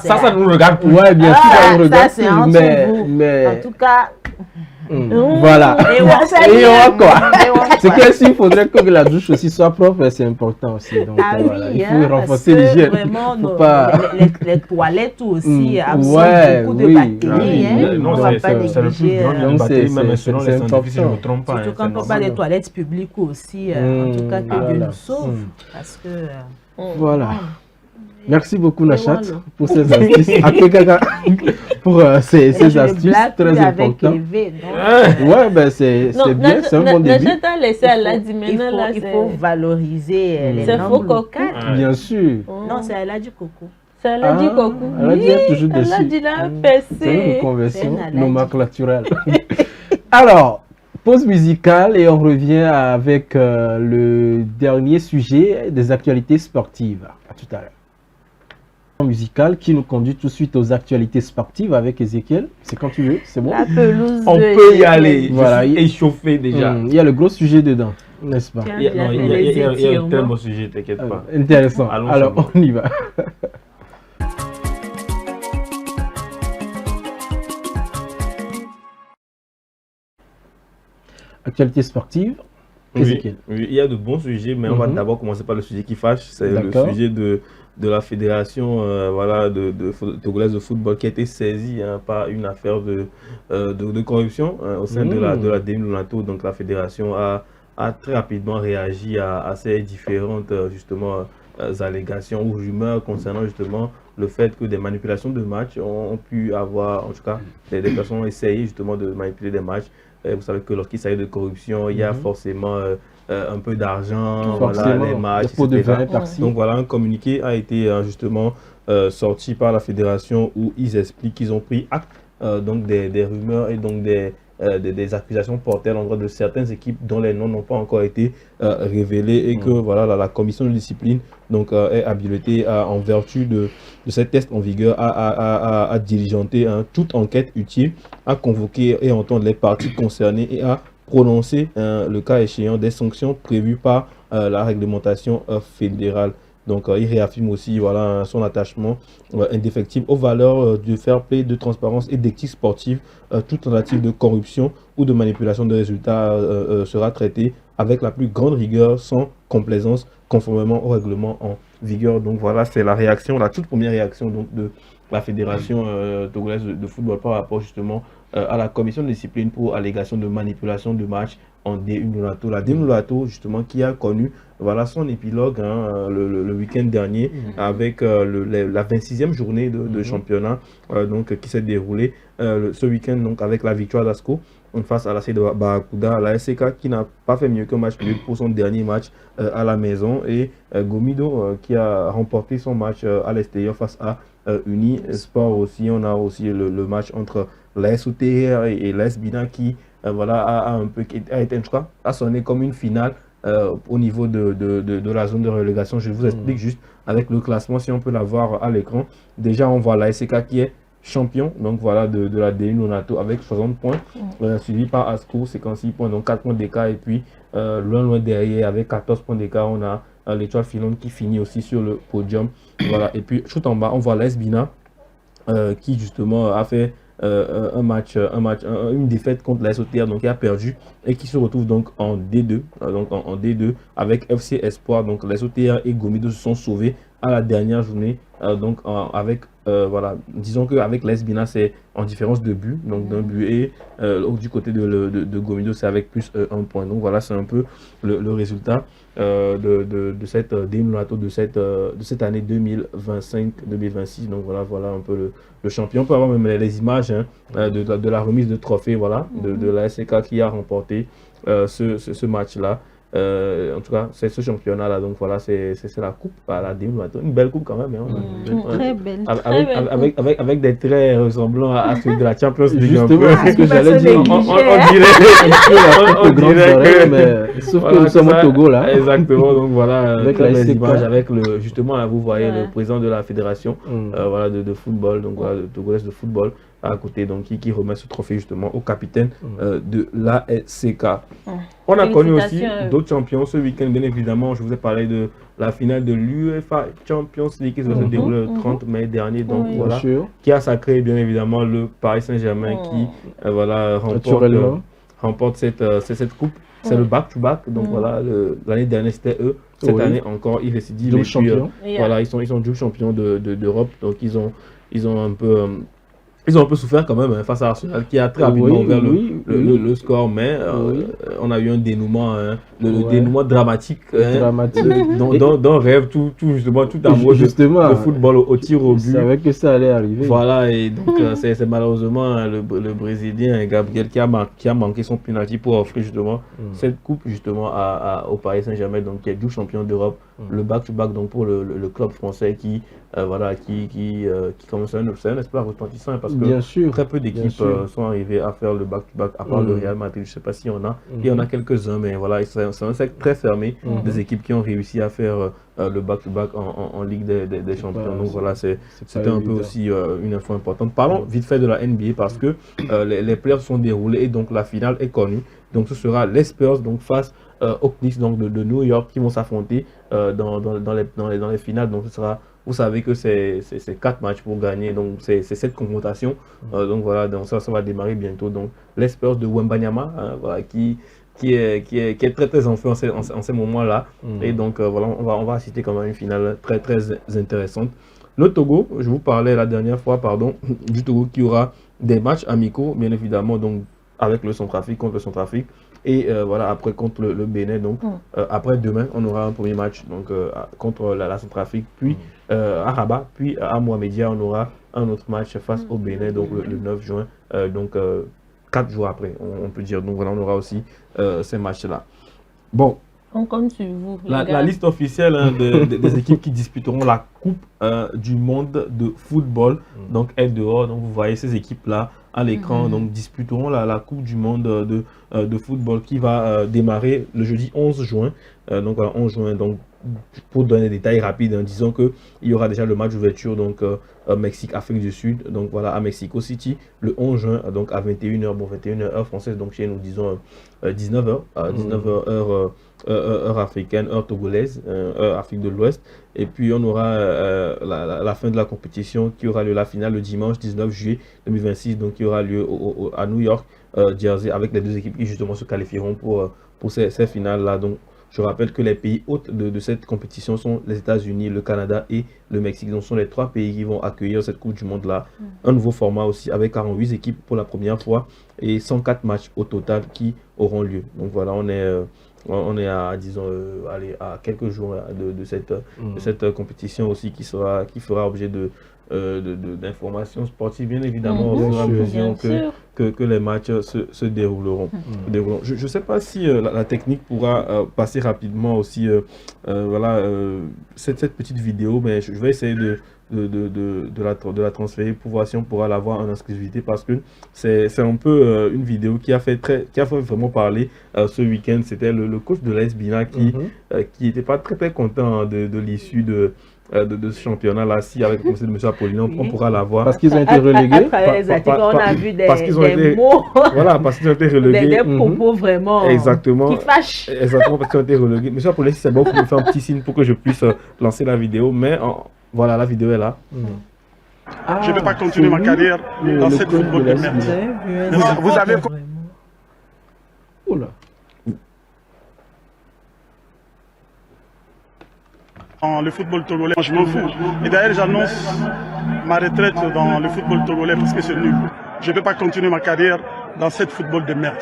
Ça nous regarde plus. Ouais, bien sûr, ça nous regarde plus. Mais en tout cas... Voilà. Et on quoi. C'est que s'il faudrait que la douche aussi soit propre, c'est important aussi. Donc, voilà. Il faut renforcer l'hygiène. Vraiment, pas... les toilettes aussi absorbent beaucoup de bactéries. Non, c'est le plus grand de bactéries, même selon les scientifiques, si je ne me trompe pas. Surtout quand on parle des toilettes publiques aussi. En tout cas, que Dieu nous sauve. Parce que... Voilà. Merci beaucoup Nachat pour ces astuces. Pour ces astuces très importantes. Ouais, ben c'est bien, c'est un bon début. Il faut valoriser les langues locales. Bien sûr. Non, c'est elle a du coco. Ça l'a dit Kokou. Elle a dit, elle est toujours Elle a dessus. dit la C'est une PC. conversion C'est une nomenclaturelle. Alors, pause musicale et on revient avec le dernier sujet des actualités sportives. À tout à l'heure. Musicale qui nous conduit tout de suite aux actualités sportives avec Ezekiel. C'est quand tu veux, c'est bon. La pelouse On de peut y Ezekiel. aller. Voilà, Je suis échauffé déjà. Il y a le gros sujet dedans, n'est-ce pas? Il y a, non, il y a- il y a- il y a un très beau sujet, t'inquiète pas. Intéressant. Allons Alors, sur- on y va. Actualité sportive. Oui, Ezekiel. oui, il y a de bons sujets, mais on va Mhm. d'abord commencer par le sujet qui fâche. C'est le D'accord. sujet de la fédération voilà, togolaise de football qui a été saisie par une affaire de corruption au sein de la DM Lunato. Donc la fédération a très rapidement réagi à ces différentes justement allégations ou rumeurs concernant justement le fait que des manipulations de matchs ont pu avoir, en tout cas, des personnes ont essayé justement de manipuler des matchs. Vous savez que lorsqu'il s'agit de corruption, il y a forcément un peu d'argent, voilà, les matchs, des pots de etc. vin par-ci. Donc voilà, un communiqué a été justement sorti par la fédération où ils expliquent qu'ils ont pris acte donc des rumeurs et donc des accusations portées à l'endroit de certaines équipes dont les noms n'ont pas encore été révélés et que voilà, la commission de discipline donc, est habilitée en vertu de cette test en vigueur à diligenter toute enquête utile, à convoquer et entendre les parties concernées et à prononcer le cas échéant des sanctions prévues par la réglementation fédérale. Donc il réaffirme aussi voilà, son attachement indéfectible aux valeurs du fair play, de transparence et d'éthique sportive. Toute tentative de corruption ou de manipulation de résultats sera traitée avec la plus grande rigueur, sans complaisance, conformément au règlement en vigueur. Donc voilà, c'est la réaction, la toute première réaction donc, de la fédération togolaise de football par rapport justement à la commission de discipline pour allégation de manipulation de match en D1 Lunato. La D1 Lunato justement qui a connu voilà, son épilogue le week-end dernier avec la 26e journée de championnat donc, qui s'est déroulée ce week-end donc, avec la victoire d'Asco face à la C de Barracuda, la SCK qui n'a pas fait mieux qu'un match nul pour son dernier match à la maison et Gomido qui a remporté son match à l'extérieur face à Uni Sport aussi. On a aussi le match entre l'AS OTR et l'AS Bina qui voilà, a été en tout cas a sonné comme une finale au niveau de la zone de relégation. Je vous explique juste avec le classement si on peut l'avoir à l'écran. Déjà on voit la SCK qui est champion donc voilà de la D1 Lunato avec 60 points, suivi par Asco 56 points, donc 4 points d'écart, et puis loin derrière avec 14 points d'écart on a l'étoile filante qui finit aussi sur le podium. Voilà, et puis tout en bas on voit l'AS Bina qui justement a fait une défaite contre la SOTR, donc qui a perdu et qui se retrouve donc en D2, en D2 avec FC Espoir. Donc la SOTR et Gomido se sont sauvés à la dernière journée, donc avec voilà, disons qu'avec l'AS Bina c'est en différence de but, donc d'un but, et du côté de Gomido c'est avec plus 1 point. Donc voilà, c'est un peu le résultat de cette D1 de cette année 2025-2026. Donc voilà un peu le champion. On peut avoir même les images de la remise de trophée, voilà, de la SCK qui a remporté ce match-là. En tout cas, c'est ce championnat-là. Donc voilà, c'est la coupe à la DM. Une belle coupe quand même. Très belle. Avec des traits ressemblant à ceux de la Champions League. Justement, c'est ce que j'allais dire. On dirait mais sauf que nous sommes au Togo là. Exactement. Donc voilà, avec les images avec justement là, vous voyez le président de la fédération voilà, de football, donc voilà, de togolaise de football à côté, donc qui remet ce trophée justement au capitaine de l'ASCK. On a connu aussi d'autres champions ce week-end, bien évidemment. Je vous ai parlé de la finale de l'UEFA Champions League qui se déroulée le 30 mai dernier, donc voilà, qui a sacré bien évidemment le Paris Saint-Germain qui voilà, remporte cette coupe. C'est le back-to-back, donc voilà, l'année dernière c'était eux, cette année encore ils récidivent, et puis voilà, ils sont double champions d'Europe, donc ils ont un peu Ils ont un peu souffert quand même face à Arsenal qui a très rapidement ouvert le score, mais on a eu un dénouement, dénouement dramatique, dont rêve tout amoureux de football au tir au but. Je savais que ça allait arriver. Voilà, et donc c'est malheureusement le Brésilien Gabriel qui a manqué son penalty pour offrir justement cette coupe justement au Paris Saint-Germain, donc qui est double champion d'Europe, le back-to-back donc pour le club français qui commence c'est un espoir retentissant parce que très peu d'équipes sont arrivées à faire le back-to-back, à part le Real Madrid, je ne sais pas s'il y en a, il y en a quelques-uns, mais voilà, c'est un cercle très fermé des équipes qui ont réussi à faire le back-to-back en Ligue des Champions. Donc voilà, c'était un peu aussi une info importante. Parlons vite fait de la NBA parce que les playoffs sont déroulés et donc la finale est connue. Donc ce sera les Spurs donc face aux Knicks donc de New York qui vont s'affronter dans les finales. Donc ce sera, vous savez que c'est 4 matchs pour gagner, donc c'est cette confrontation. Donc voilà, donc ça va démarrer bientôt. Donc les Spurs de Wembanyama, voilà, qui est très très en feu en ces moments-là. Et donc voilà, on va assister quand même à une finale très très intéressante. Le Togo, je vous parlais la dernière fois, du Togo qui aura des matchs amicaux, bien évidemment, donc avec le Centrafrique, contre le Centrafrique. Et voilà, après contre le Bénin. Donc après demain, on aura un premier match donc, contre la Centrafrique, puis à Rabat, puis à Mohamedia, on aura un autre match face au Bénin, donc le 9 juin, donc 4 jours après, on peut dire. Donc voilà, on aura aussi ces matchs-là. Bon. On compte sur vous. La liste officielle des équipes qui disputeront la Coupe du monde de football donc est dehors. Donc vous voyez ces équipes-là à l'écran, donc disputeront la Coupe du monde de football qui va démarrer le jeudi 11 juin. Donc voilà, 11 juin, donc pour donner des détails rapides, disons qu'il y aura déjà le match d'ouverture donc Mexique-Afrique du Sud, donc voilà à Mexico City le 11 juin donc à 21h, bon 21h heure française, donc chez nous disons 19h, 19h heure africaine, heure togolaise, heure Afrique de l'Ouest. Et puis on aura la fin de la compétition qui aura lieu, la finale le dimanche 19 juillet 2026, donc qui aura lieu à New York, Jersey, avec les deux équipes qui justement se qualifieront pour ces finales-là. Donc je rappelle que les pays hôtes de cette compétition sont les États-Unis, le Canada et le Mexique. Donc ce sont les 3 pays qui vont accueillir cette Coupe du Monde-là. Un nouveau format aussi avec 48 équipes pour la première fois et 104 matchs au total qui auront lieu. Donc voilà, on est à, disons, à quelques jours de cette compétition aussi qui fera objet d'informations sportives, bien évidemment, au fur et à mesure que les matchs se dérouleront. Je ne sais pas si la technique pourra passer rapidement aussi cette petite vidéo, mais je vais essayer de la transférer pour voir si on pourra l'avoir en exclusivité, parce que c'est un peu une vidéo qui a fait vraiment parler ce week-end. C'était le coach de l'AS Bina qui n'était pas très content de l'issue de ce championnat-là. Si avec le conseil de M. Apollinaire, on pourra l'avoir. Parce qu'ils ont été relégués. À travers les articles, on a vu des mots. Voilà, parce qu'ils ont été relégués. Des propos vraiment qui fâchent. Exactement, parce qu'ils ont été relégués. M. Apollinaire, si c'est bon, vous me faire un petit signe pour que je puisse lancer la vidéo. Mais voilà, la vidéo est là. Je ne peux pas continuer ma carrière dans cette football de merde. Vous avez... Oula. Dans le football togolais, je m'en fous. Et d'ailleurs, j'annonce ma retraite dans le football togolais parce que c'est nul. Je ne peux pas continuer ma carrière dans cette football de merde.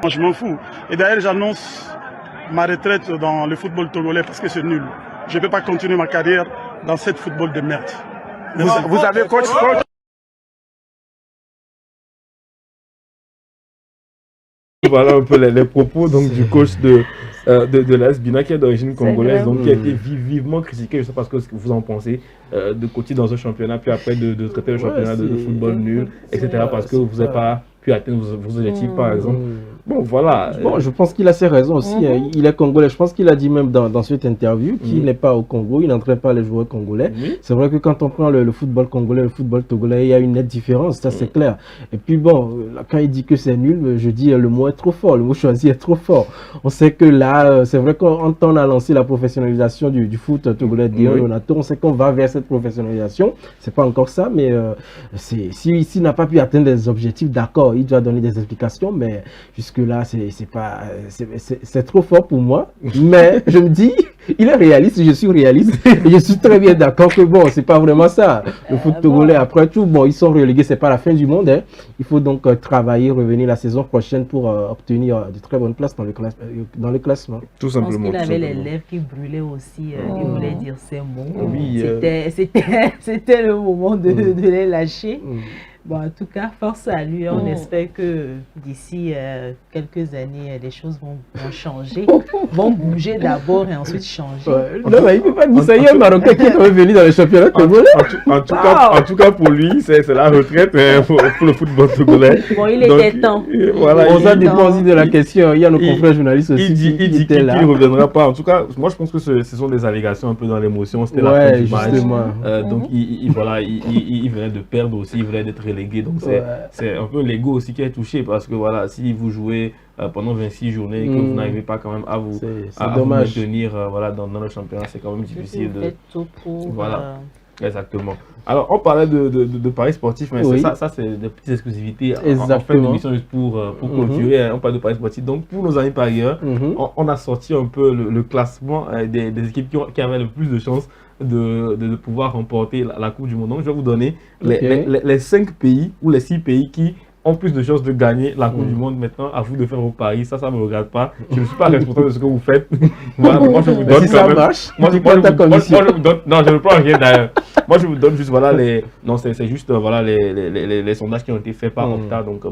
Je m'en fous. Et d'ailleurs, j'annonce ma retraite dans le football togolais parce que c'est nul. Je ne peux pas continuer ma carrière dans cette football de merde. Vous avez coach. Voilà un peu les propos donc, du coach de l'AS Bina qui est d'origine congolaise, donc qui a été vivement critiqué. Je ne sais pas ce que vous en pensez, de coacher dans un championnat, puis après de traiter le championnat de football nul, etc. parce que vous n'avez pas pu atteindre vos objectifs, par exemple. Bon, voilà. Bon, je pense qu'il a ses raisons aussi. Il est congolais. Je pense qu'il a dit même dans cette interview qu'il n'est pas au Congo, il n'entraîne pas les joueurs congolais. C'est vrai que quand on prend le football congolais, le football togolais, il y a une nette différence, ça c'est clair. Et puis bon, quand il dit que c'est nul, je dis le mot est trop fort, le mot choisi est trop fort. On sait que là, c'est vrai qu'on a lancé la professionnalisation du foot togolais d'Ionato, on sait qu'on va vers cette professionnalisation. C'est pas encore ça, mais s'il n'a pas pu atteindre les objectifs, d'accord, il doit donner des explications, mais jusque là, c'est trop fort pour moi. Mais je me dis, Il est réaliste, je suis réaliste. Et je suis très bien d'accord que bon, c'est pas vraiment ça. Le foot togolais, après tout, bon, ils sont relégués, c'est pas la fin du monde. Hein. Il faut donc travailler, revenir la saison prochaine pour obtenir de très bonnes places dans le classement. Tout simplement. Je pense qu'il avait les lèvres qui brûlaient aussi. Il voulait dire ces mots. Oui, c'était le moment de les lâcher. Bon, en tout cas, force à lui. On espère que d'ici quelques années, les choses vont changer. Vont bouger d'abord et ensuite changer. Non, mais il ne peut pas dire ça. Il y a un Marocain qui est revenu dans le championnat togolais. En tout cas, pour lui, c'est la retraite pour le football togolais. Bon, il était temps. Voilà, ça dépend aussi de la question. Il y a nos confrères journalistes aussi. Il dit qu'il ne reviendra pas. En tout cas, moi, je pense que ce sont des allégations un peu dans l'émotion. C'était la fin du match. Donc, il venait de perdre aussi. Il venait d'être relégué. Donc c'est un peu l'ego aussi qui est touché parce que voilà, si vous jouez pendant 26 journées et que vous n'arrivez pas quand même à vous maintenir voilà, dans le championnat, c'est quand même difficile de... Voilà, exactement. Alors on parlait de paris sportifs, mais ça c'est des petites exclusivités en fin d'émission juste pour clôturer. On parle de paris sportifs. Donc pour nos amis parieurs, on a sorti un peu le classement des équipes qui avaient le plus de chances de pouvoir remporter la Coupe du Monde. Donc je vais vous donner les 5 pays ou les 6 pays qui ont plus de chances de gagner la Coupe du Monde. Maintenant, à vous de faire vos paris. Ça ne me regarde pas. Je ne suis pas responsable de ce que vous faites. Voilà, moi je vous donne si ça marche, moi je vous donne. Non, je ne prends rien d'ailleurs. Moi je vous donne juste voilà c'est juste voilà les sondages qui ont été faits par Opta, donc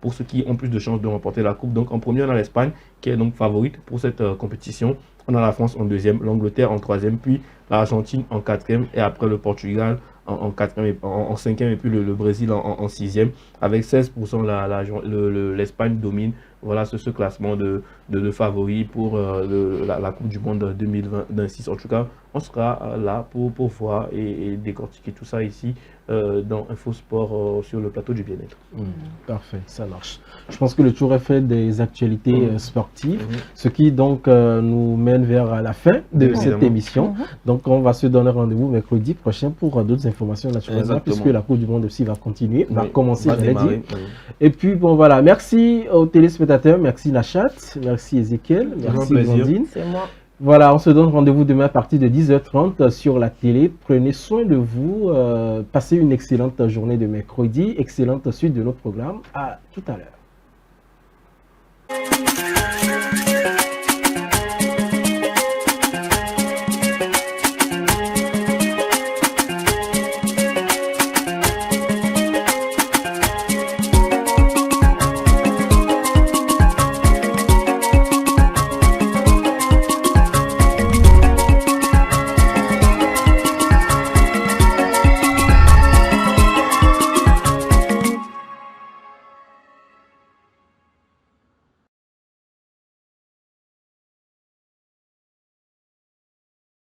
pour ceux qui ont plus de chances de remporter la Coupe. Donc en premier, on a l'Espagne qui est donc favorite pour cette compétition. On a la France en deuxième, l'Angleterre en troisième, puis l'Argentine en quatrième et après le Portugal en quatrième, en cinquième et puis le Brésil en sixième. Avec 16%, l'Espagne domine. Voilà ce classement de favoris pour la Coupe du Monde 2026. En tout cas, on sera là pour voir et décortiquer tout ça ici dans InfoSport sur le plateau du bien-être. Parfait, ça marche. Je pense que le tour est fait des actualités sportives, ce qui donc nous mène vers la fin de cette émission. Donc on va se donner rendez-vous mercredi prochain pour d'autres informations naturellement, puisque la Coupe du Monde aussi va continuer, va commencer, j'allais dire. Et puis bon voilà, merci aux téléspectateurs, merci Nachat, merci Ezekiel, merci Blandine. C'est moi. Voilà, on se donne rendez-vous demain à partir de 10h30 sur la télé. Prenez soin de vous, passez une excellente journée de mercredi, excellente suite de nos programmes. À tout à l'heure.